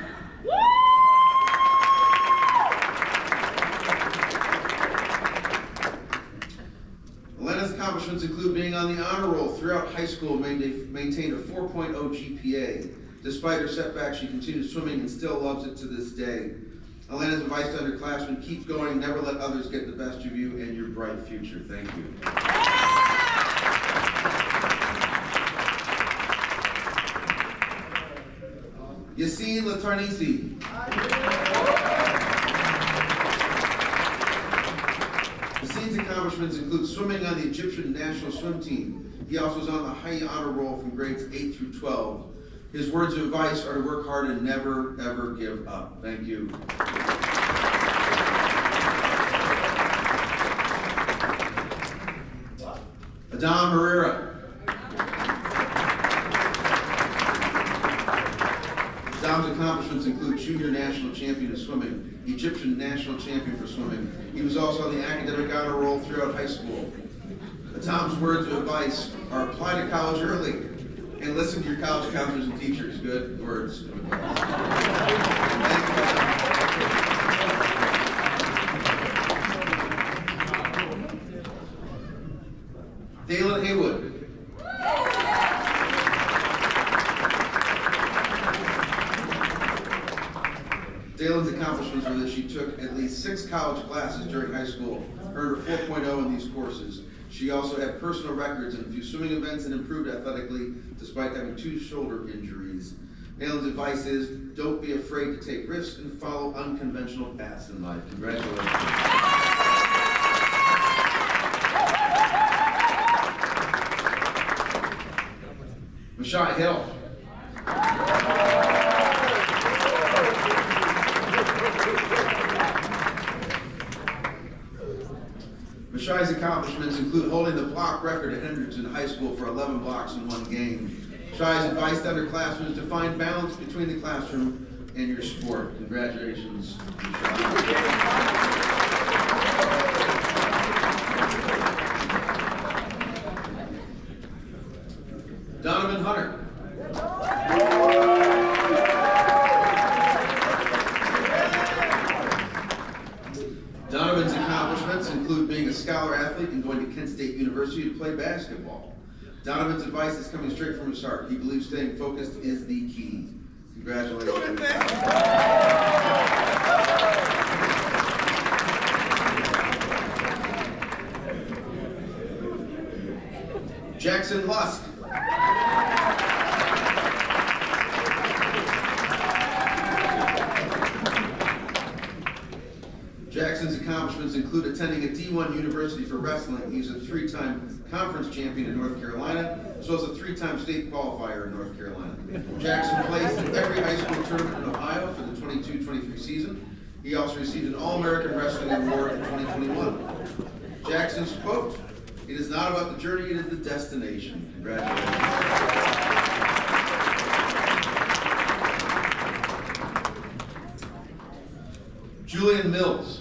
Alana's accomplishments include being on the honor roll throughout high school, maintained a 4.0 GPA. Despite her setbacks, she continues swimming and still loves it to this day. Alana's advice to underclassmen: keep going, never let others get the best of you and your bright future. Thank you. Yassine Latarnisi. Yassine's accomplishments include swimming on the Egyptian national swim team. He also is on the high honor roll from grades 8 through 12. His words of advice are to work hard and never, ever give up. Thank you. Adam Herrera. Adam's accomplishments include junior national champion of swimming, Egyptian national champion for swimming. He was also on the academic honor roll throughout high school. Adam's words of advice are: apply to college early and listen to your college counselors and teachers. Good words of advice. Dalen Haywood. Dalen's accomplishments were that she took at least 6 college classes during high school, earned a 4.0 in these courses. She also had personal records in a few swimming events and improved athletically despite having 2 shoulder injuries. Dalen's advice is: don't be afraid to take risks and follow unconventional paths in life. Congratulations. Mashai Hill. Mashai's accomplishments include holding the block record at Hendrickson High School for 11 blocks in 1 game. Shai's advice to underclassmen is to find balance between the classroom and your sport. Congratulations, Donovan Hunter. Donovan's accomplishments include being a scholar athlete and going to Kent State University to play basketball. Donovan's advice is coming straight from his heart. He believes staying focused is the key. Congratulations. Jackson Lusk. Jackson's accomplishments include attending a D1 university for wrestling. He's a 3-time conference champion in North Carolina, as well as a 3-time state qualifier in North Carolina. Jackson placed in every high school tournament in Ohio for the 22-23 season. He also received an All-American Wrestling Award in 2021. Jackson's quote, "It is not about the journey, it is the destination." Congratulations. Julian Mills.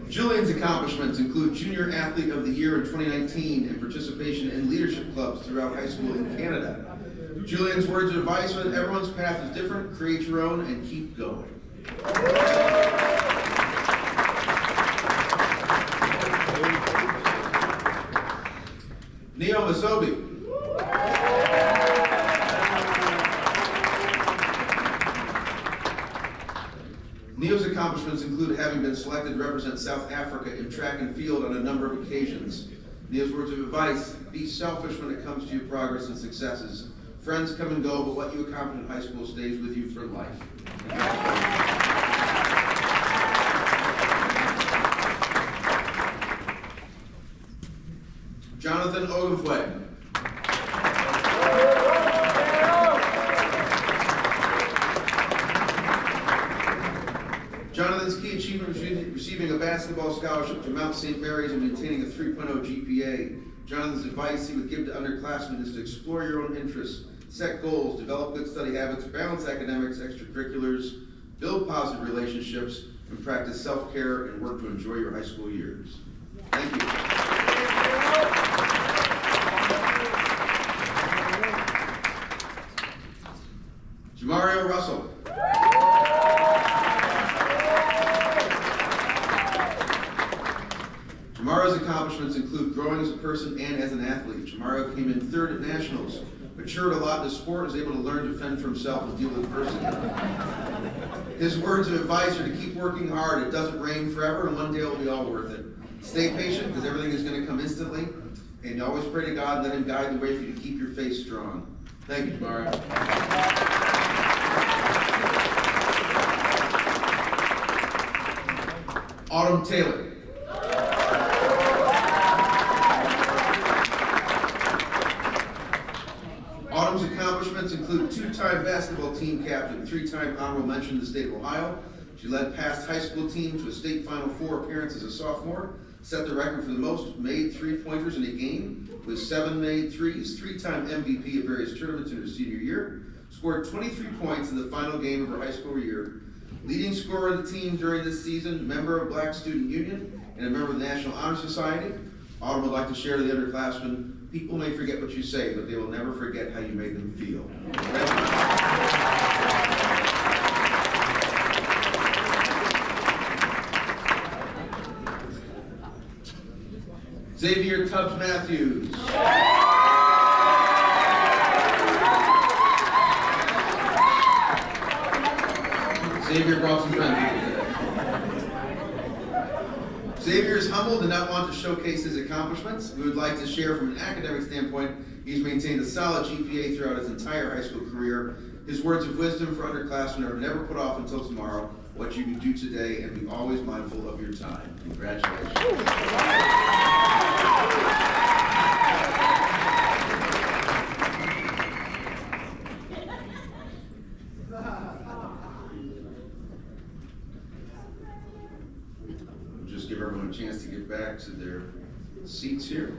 Julian's accomplishments include Junior Athlete of the Year in 2019 and participation in leadership clubs throughout high school in Canada. Julian's words of advice are that everyone's path is different, create your own, and keep going. Neo Masobi. Neo's accomplishments include having been selected to represent South Africa in track and field on a number of occasions. Neo's words of advice: be selfish when it comes to your progress and successes. Friends come and go, but what you accomplish in high school stays with you for life. Jonathan Ogafwe. Jonathan's key achievement was receiving a basketball scholarship to Mount St. Mary's and maintaining a 3.0 GPA. Jonathan's advice he would give to underclassmen is to explore your own interests, set goals, develop good study habits, balance academics, extracurriculars, build positive relationships, and practice self-care and work to enjoy your high school years. Thank you. Jamario Russell. Jamario's accomplishments include growing as a person and as an athlete. Jamario came in 3rd at nationals, matured a lot in the sport, was able to learn to fend for himself and deal with adversity. His words of advice are to keep working hard. It doesn't rain forever, and one day it'll be all worth it. Stay patient, because everything is going to come instantly, and you always pray to God and let Him guide the way for you to keep your faith strong. Thank you, Jamario. Autumn Taylor. Autumn's accomplishments include 2-time basketball team captain, 3-time honorable mention in the state of Ohio. She led past high school team to a state Final Four appearance as a sophomore, set the record for the most made 3-pointers in a game with 7 made threes, 3-time MVP of various tournaments in her senior year, scored 23 points in the final game of her high school year, leading scorer of the team during this season, member of Black Student Union, and a member of the National Honor Society. Autumn would like to share to the underclassmen, people may forget what you say, but they will never forget how you made them feel. Xavier Tubbs Matthews. Xavier brought some friends. Xavier is humble and did not want to showcase his accomplishments. We would like to share from an academic standpoint, he's maintained a solid GPA throughout his entire high school career. His words of wisdom for underclassmen are never put off until tomorrow, what you can do today, and be always mindful of your time. Congratulations. Just give everyone a chance to get back to their seats here.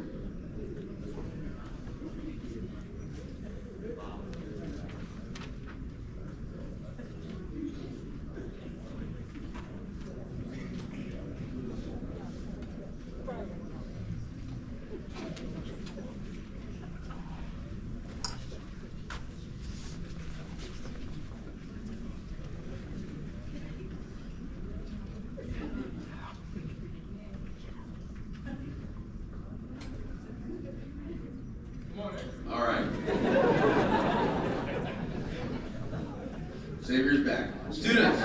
Students,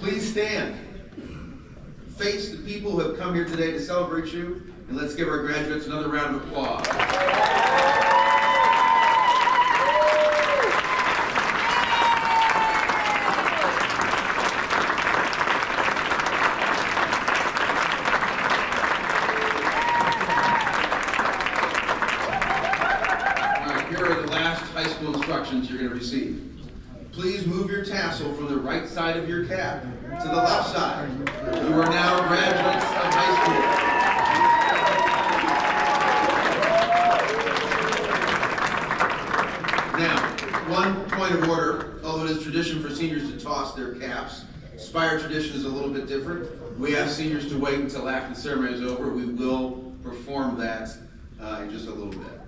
please stand. Face the people who have come here today to celebrate you, and let's give our graduates another round of applause. All right, here are the last high school instructions you're going to receive. Please move your tassel from the right side of your cap to the left side. You are now graduates of high school. Now, one point of order. Although it is tradition for seniors to toss their caps, SPIRE tradition is a little bit different. We ask seniors to wait until after the ceremony is over. We will perform that in just a little bit.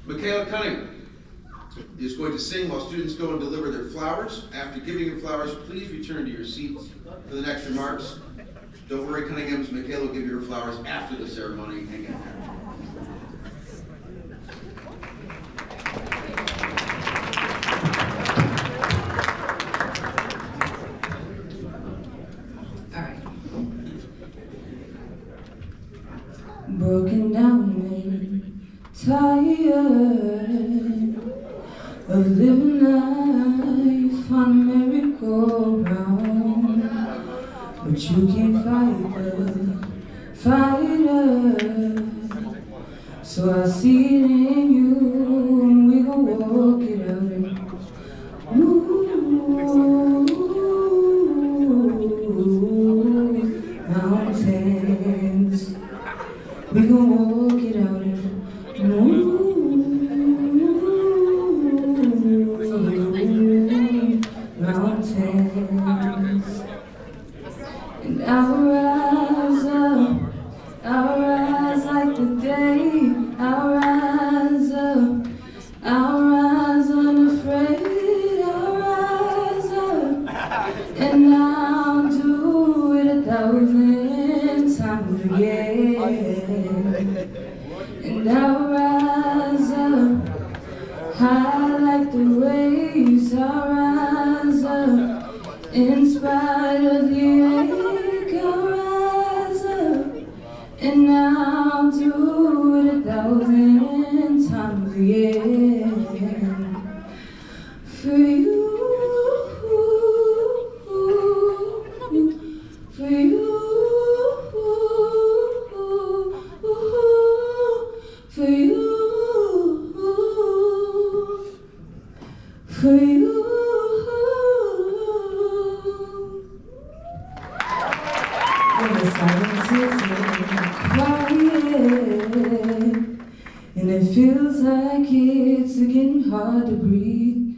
Michaela Cunningham is going to sing while students go and deliver their flowers. After giving your flowers, please return to your seats for the next remarks. Don't worry, Cunninghams, Michaela will give you her flowers after the ceremony. Hang in there. Broken down and tired of living life on a merry-go-round, but you can't fight it. So I see it in you, and we gon' walk it out and mountains. We gon' walk it out and mountains. And I'll rise like the day. I'll rise unafraid. I'll rise up, and I'll do it 1,000 times again. And I'll rise up high like the waves. I'll rise up in spite of the ache. I'll rise up, and I'll do it 1,000 times again. For you, for you, for you, for you. When the silence is quiet, and it feels like it's getting hard to breathe,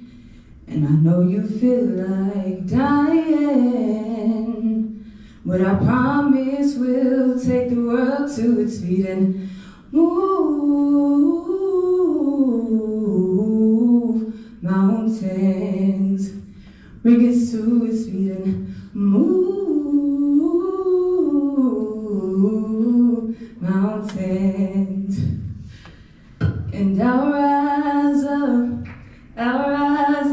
and I know you feel like dying, but I promise we'll take the world to its feet and move mountains. Bring us to its feet and move mountains. And I'll rise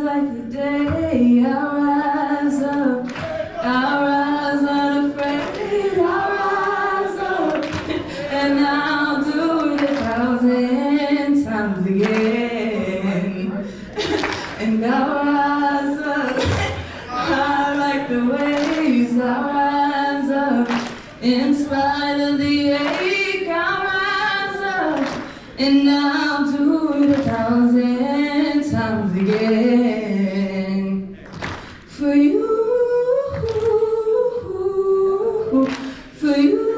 like the day. I'll rise unafraid. I'll rise up, and I'll do it 1,000 times again. And I'll rise up high like the waves. I'll rise up in spite of the ache. I'll rise up, and I'll do it 1,000 times again. For you, for you,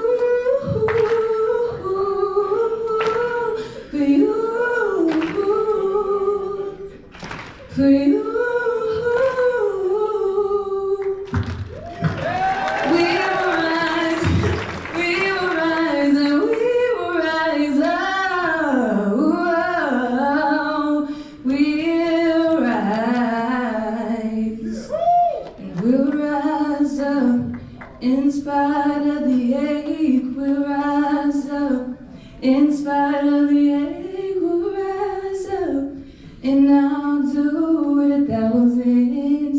for you, for you. We will rise, we will rise, and we will rise up. We'll rise, and we'll rise up in spite of the ache. We'll rise up in spite of the ache. We'll rise up, and I'll do it 1,000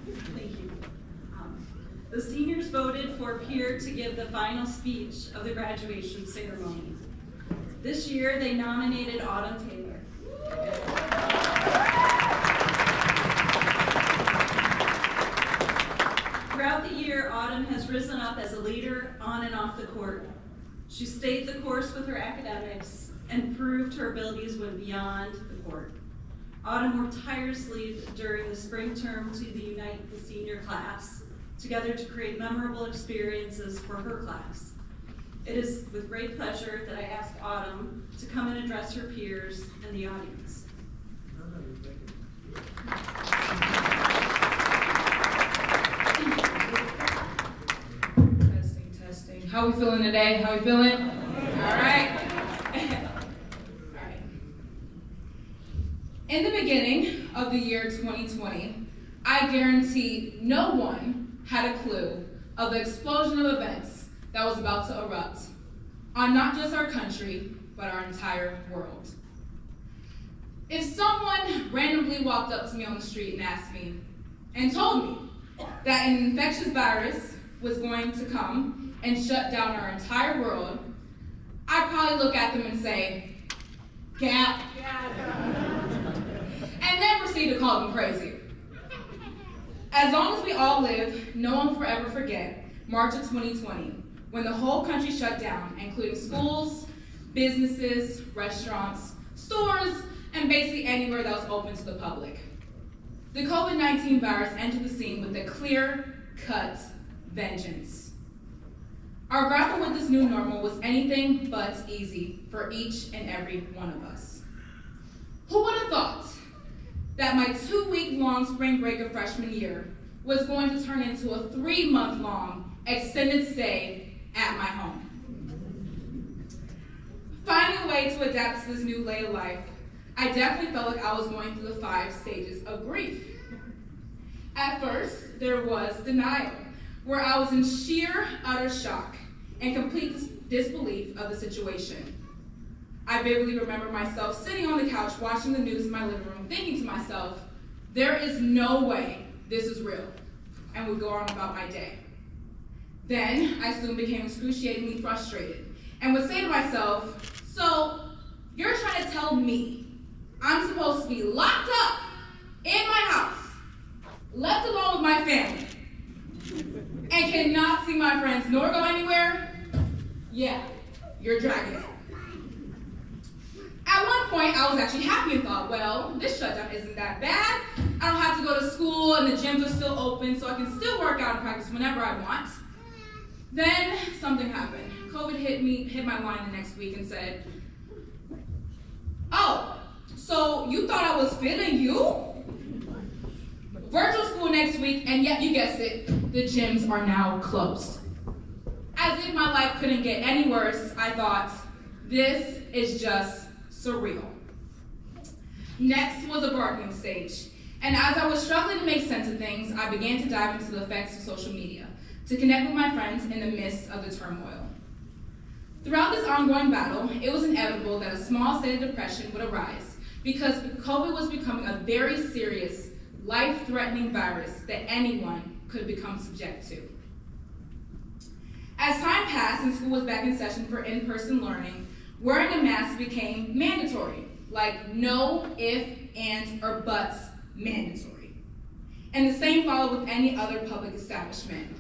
Thank you. The seniors voted for Peer to give the final speech of the graduation ceremony. This year, they nominated Autumn Taylor. Throughout the year, Autumn has risen up as a leader on and off the court. She stayed the course with her academics and proved her abilities went beyond the court. Autumn worked tirelessly during the spring term to unite the senior class together to create memorable experiences for her class. It is with great pleasure that I ask Autumn to come and address her peers and the audience. Testing. How we feeling today? How we feeling? All right. In the beginning of the year 2020, I guarantee no one had a clue of the explosion of events that was about to erupt on not just our country, but our entire world. If someone randomly walked up to me on the street and asked me and told me that an infectious virus was going to come and shut down our entire world, I'd probably look at them and say, "Gap," and then proceed to call them crazy. As long as we all live, no one will forever forget March of 2020, when the whole country shut down, including schools, businesses, restaurants, stores, and basically anywhere that was open to the public. The COVID-19 virus entered the scene with a clear-cut vengeance. Our grapple with this new normal was anything but easy for each and every one of us. Who would have thought that my 2-week-long spring break of freshman year was going to turn into a 3-month-long extended stay at my home? Finding a way to adapt to this new way of life, I definitely felt like I was going through the 5 stages of grief. At first, there was denial, where I was in sheer, utter shock and complete disbelief of the situation. I vividly remember myself sitting on the couch watching the news in my living room, thinking to myself, there is no way this is real, and would go on about my day. Then I soon became excruciatingly frustrated and would say to myself, so you're trying to tell me I'm supposed to be locked up in my house, left alone with my family, and cannot see my friends nor go anywhere? Yeah, you're dragging it. At one point, I was actually happy and thought, well, this shutdown isn't that bad. I don't have to go to school and the gyms are still open, so I can still work out and practice whenever I want. Then something happened. COVID hit my line the next week and said, oh, so you thought I was feeling you? Virtual school next week, and yet you guessed it, the gyms are now closed. As if my life couldn't get any worse, I thought, this is just surreal. Next was a bargaining stage. And as I was struggling to make sense of things, I began to dive into the effects of social media to connect with my friends in the midst of the turmoil. Throughout this ongoing battle, it was inevitable that a small state of depression would arise because COVID was becoming a very serious, life-threatening virus that anyone could become subject to. As time passed and school was back in session for in-person learning, wearing a mask became mandatory, like no if, ands, or buts mandatory. And the same followed with any other public establishment.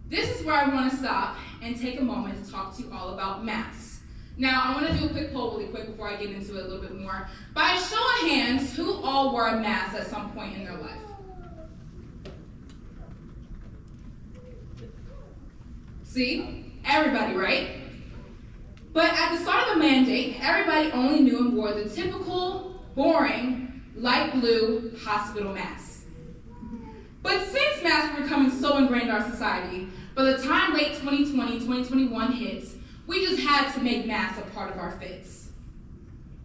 This is where I want to stop and take a moment to talk to you all about masks. Now, I want to do a quick poll really quick before I get into it a little bit more. By a show of hands, who all wore a mask at some point in their life? See? Everybody, right? But at the start of the mandate, everybody only knew and wore the typical, boring, light blue hospital mask. But since masks were becoming so ingrained in our society, by the time late 2020, 2021 hits, we just had to make masks a part of our fits.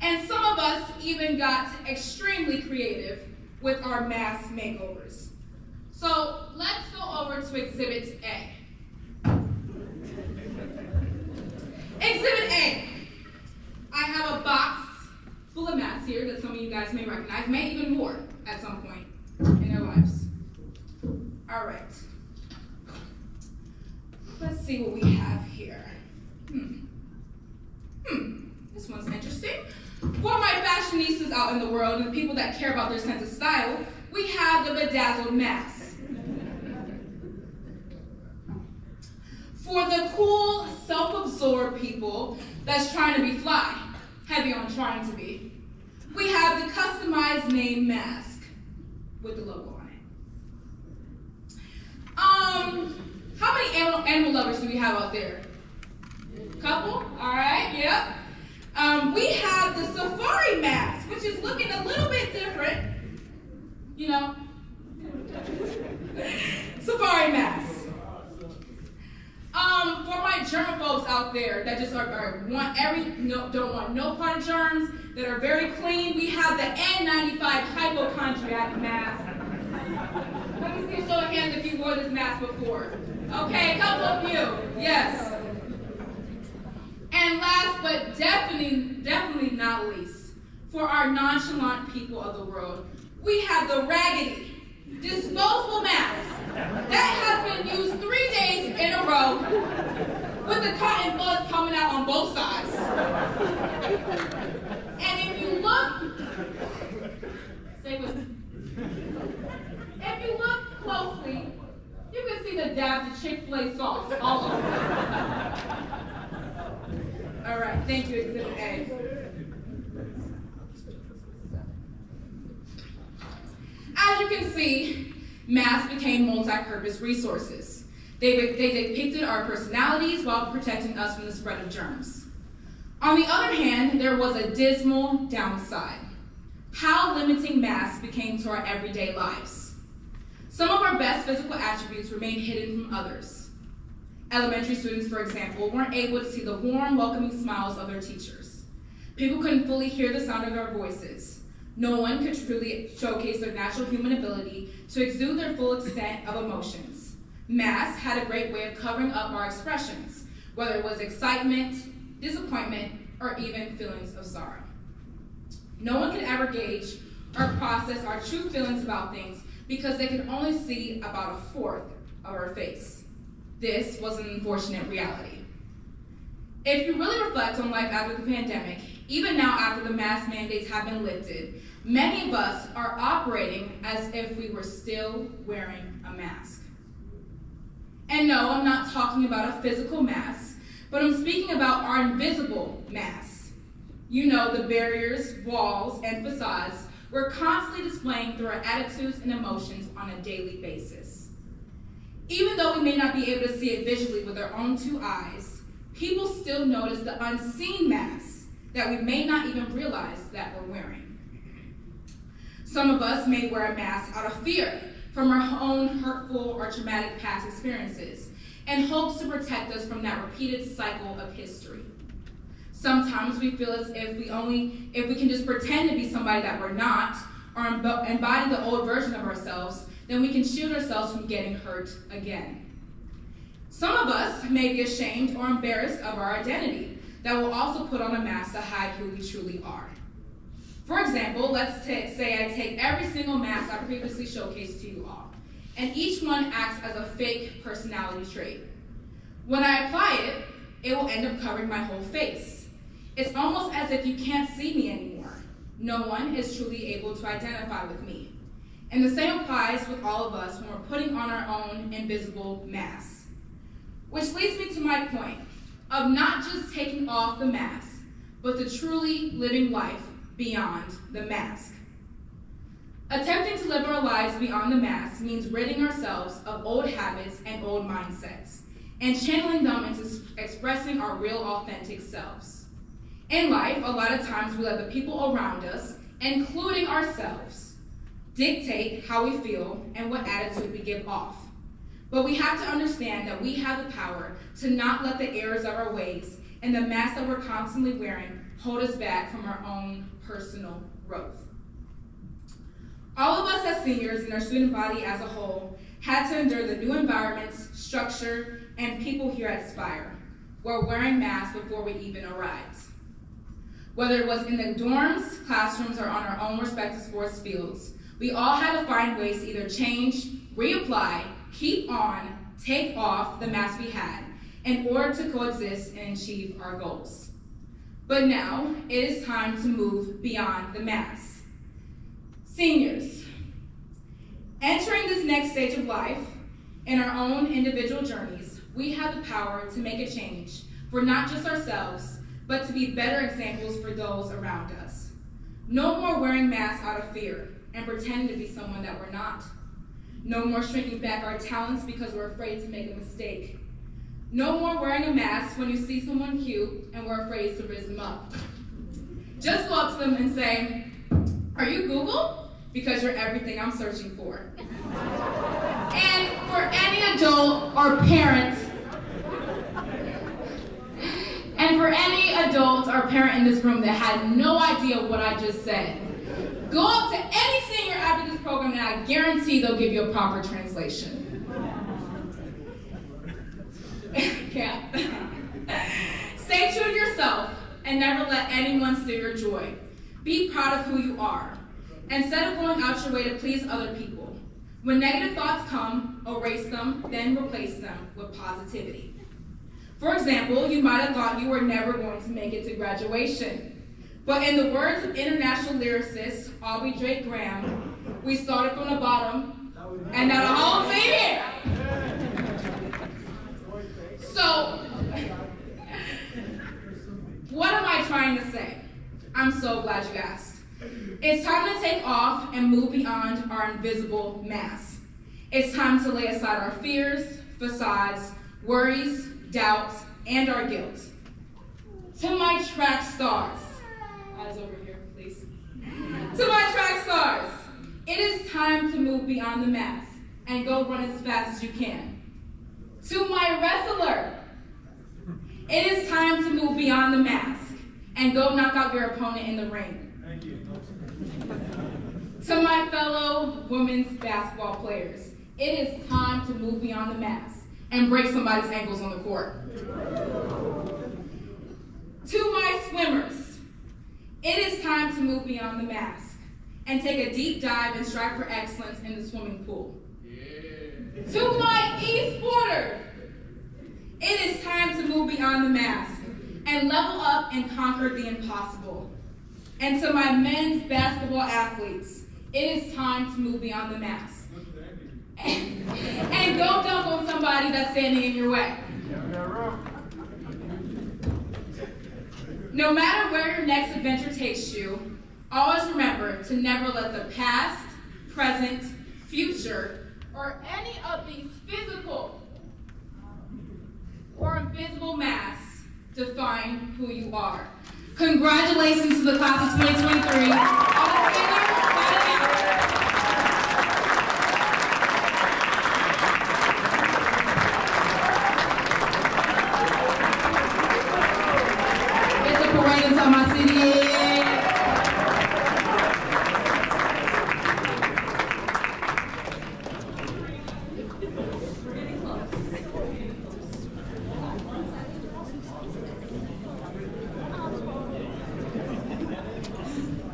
And some of us even got extremely creative with our mask makeovers. So let's go over to Exhibit A. Exhibit A. I have a box full of masks here that some of you guys may recognize, may even wore at some point in their lives. All right. Let's see what we have here. This one's interesting. For my fashionistas out in the world and the people that care about their sense of style, we have the bedazzled mask. For the cool, self-absorbed people that's trying to be fly, heavy on trying to be, we have the customized name mask with the logo on it. How many animal lovers do we have out there? Couple? All right, yep. We have the safari mask, which is looking a little bit different. You know? Safari mask. For my germaphobes out there that just don't want no part of germs, that are very clean, we have the N95 hypochondriac mask. Let me see a show of hands if you wore this mask before. Okay, a couple of you, yes. And last but definitely not least, for our nonchalant people of the world, we have the raggedy, disposable mask that has been used 3 days in a row with the cotton buds coming out on both sides. And if you look, stay with me. If you look closely, you can see the dabs of Chick-fil-A sauce all over. All right, thank you, Exhibit A. As you can see, masks became multi-purpose resources. They depicted our personalities while protecting us from the spread of germs. On the other hand, there was a dismal downside. How limiting masks became to our everyday lives. Some of our best physical attributes remained hidden from others. Elementary students, for example, weren't able to see the warm, welcoming smiles of their teachers. People couldn't fully hear the sound of their voices. No one could truly showcase their natural human ability to exude their full extent of emotions. Masks had a great way of covering up our expressions, whether it was excitement, disappointment, or even feelings of sorrow. No one could ever gauge or process our true feelings about things because they could only see about a fourth of our face. This was an unfortunate reality. If you really reflect on life after the pandemic, even now after the mask mandates have been lifted, many of us are operating as if we were still wearing a mask. And no, I'm not talking about a physical mask, but I'm speaking about our invisible masks. You know, the barriers, walls, and facades we're constantly displaying through our attitudes and emotions on a daily basis. Even though we may not be able to see it visually with our own two eyes, people still notice the unseen masks that we may not even realize that we're wearing. Some of us may wear a mask out of fear from our own hurtful or traumatic past experiences and hopes to protect us from that repeated cycle of history. Sometimes we feel as if we can just pretend to be somebody that we're not or embody the old version of ourselves, then we can shield ourselves from getting hurt again. Some of us may be ashamed or embarrassed of our identity that will also put on a mask to hide who we truly are. For example, let's say I take every single mask I previously showcased to you all, and each one acts as a fake personality trait. When I apply it, it will end up covering my whole face. It's almost as if you can't see me anymore. No one is truly able to identify with me. And the same applies with all of us when we're putting on our own invisible masks. Which leads me to my point of not just taking off the mask, but the truly living life beyond the mask. Attempting to live our lives beyond the mask means ridding ourselves of old habits and old mindsets, and channeling them into expressing our real, authentic selves. In life, a lot of times we let the people around us, including ourselves, dictate how we feel and what attitude we give off. But we have to understand that we have the power to not let the errors of our ways and the mask that we're constantly wearing hold us back from our own personal growth. All of us as seniors and our student body as a whole had to endure the new environments, structure, and people here at SPIRE. We're wearing masks before we even arrived. Whether it was in the dorms, classrooms, or on our own respective sports fields, we all had to find ways to either change, reapply, keep on, take off the mask we had in order to coexist and achieve our goals. But now it is time to move beyond the mask. Seniors, entering this next stage of life in our own individual journeys, we have the power to make a change for not just ourselves, but to be better examples for those around us. No more wearing masks out of fear and pretending to be someone that we're not. No more shrinking back our talents because we're afraid to make a mistake. No more wearing a mask when you see someone cute and we're afraid to raise them up. Just go up to them and say, "Are you Google? Because you're everything I'm searching for." And for any adult or parent, in this room that had no idea what I just said, go up to any senior after this program and I guarantee they'll give you a proper translation. Yeah. Stay true to yourself and never let anyone steal your joy. Be proud of who you are. Instead of going out your way to please other people, when negative thoughts come, erase them, then replace them with positivity. For example, you might have thought you were never going to make it to graduation. But in the words of international lyricist Aubrey Drake Graham, we started from the bottom and now the whole team here. So, what am I trying to say? I'm so glad you asked. It's time to take off and move beyond our invisible mask. It's time to lay aside our fears, facades, worries, doubts, and our guilt. To my track stars, eyes over here, please. To my track stars, it is time to move beyond the mask and go run as fast as you can. To my wrestler, it is time to move beyond the mask and go knock out your opponent in the ring. Thank you. To my fellow women's basketball players, it is time to move beyond the mask and break somebody's ankles on the court. To my swimmers, it is time to move beyond the mask and take a deep dive and strive for excellence in the swimming pool. Yeah. To my e-sporter, it is time to move beyond the mask and level up and conquer the impossible. And to my men's basketball athletes, it is time to move beyond the mask and go dunk on somebody that's standing in your way. No matter where your next adventure takes you, always remember to never let the past, present, future, or any of these physical or invisible masks define who you are. Congratulations to the class of 2023. Inside my city.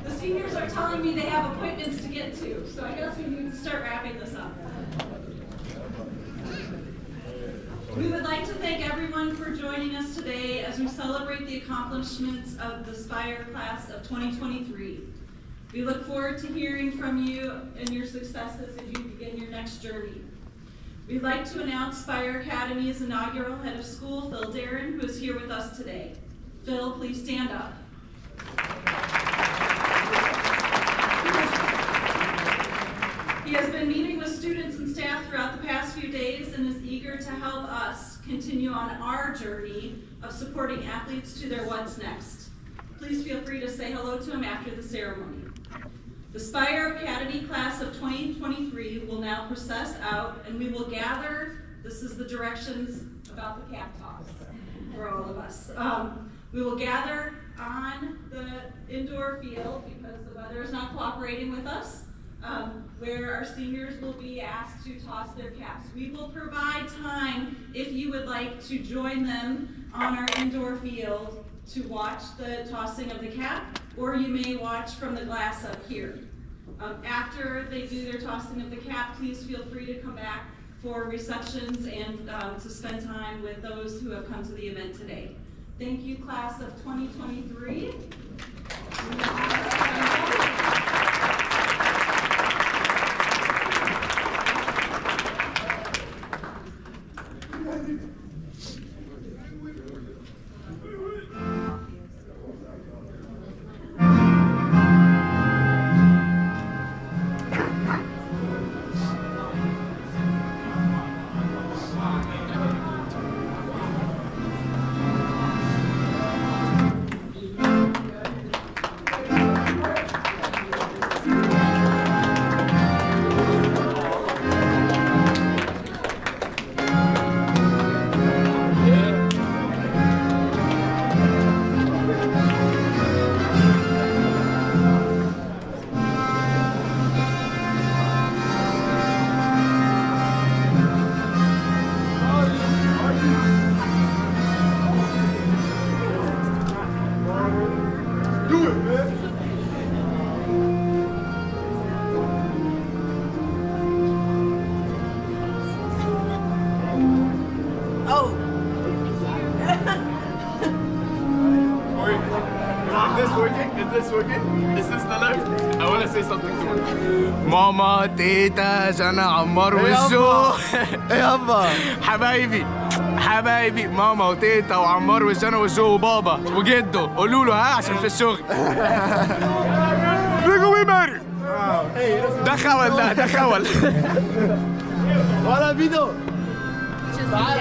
The seniors are telling me they have appointments to get to, so I guess we need to start wrapping this up. We would like to thank everyone for joining us today as we celebrate the accomplishments of the SPIRE class of 2023. We look forward to hearing from you and your successes as you begin your next journey. We'd like to announce SPIRE Academy's inaugural head of school, Phil Darren, who is here with us today. Phil, please stand up. He has been meeting with students and staff throughout the past few days and is eager to help us continue on our journey of supporting athletes to their what's next. Please feel free to say hello to him after the ceremony. The SPIRE Academy class of 2023 will now process out and we will gather, this is the directions about the cap toss for all of us. We will gather on the indoor field because the weather is not cooperating with us. Where our seniors will be asked to toss their caps. We will provide time if you would like to join them on our indoor field to watch the tossing of the cap, or you may watch from the glass up here. After they do their tossing of the cap, please feel free to come back for receptions and to spend time with those who have come to the event today. Thank you, class of 2023. ماما تيتا جانا عمار وجو يابا حبايبي ماما وتيتا وعمار وجانا وجو وبابا وجدو قولوا له ها عشان في الشغل بيجو ويماري ده خول ده خول ولا بيدو تعال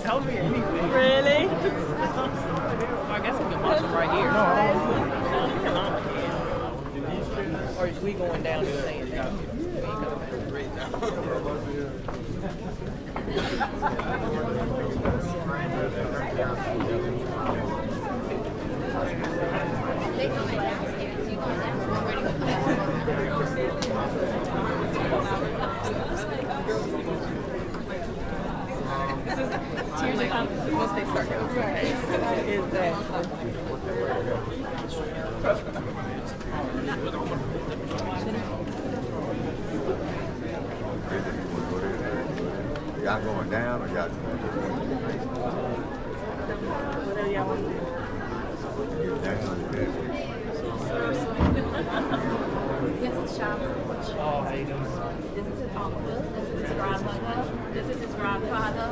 Tell me anything. Really? I guess we can watch them right here. Come on. Or is we going down and saying that? Once they start going, is that y'all going down or y'all going whatever y'all want to do? This is Shopper. Oh, how you doing? This is his uncle. This is his grandmother. This is his grandfather.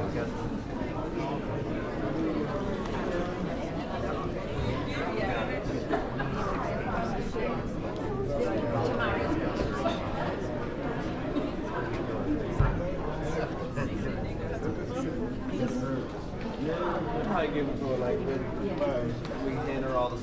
Probably give it to her like this. We hand her all the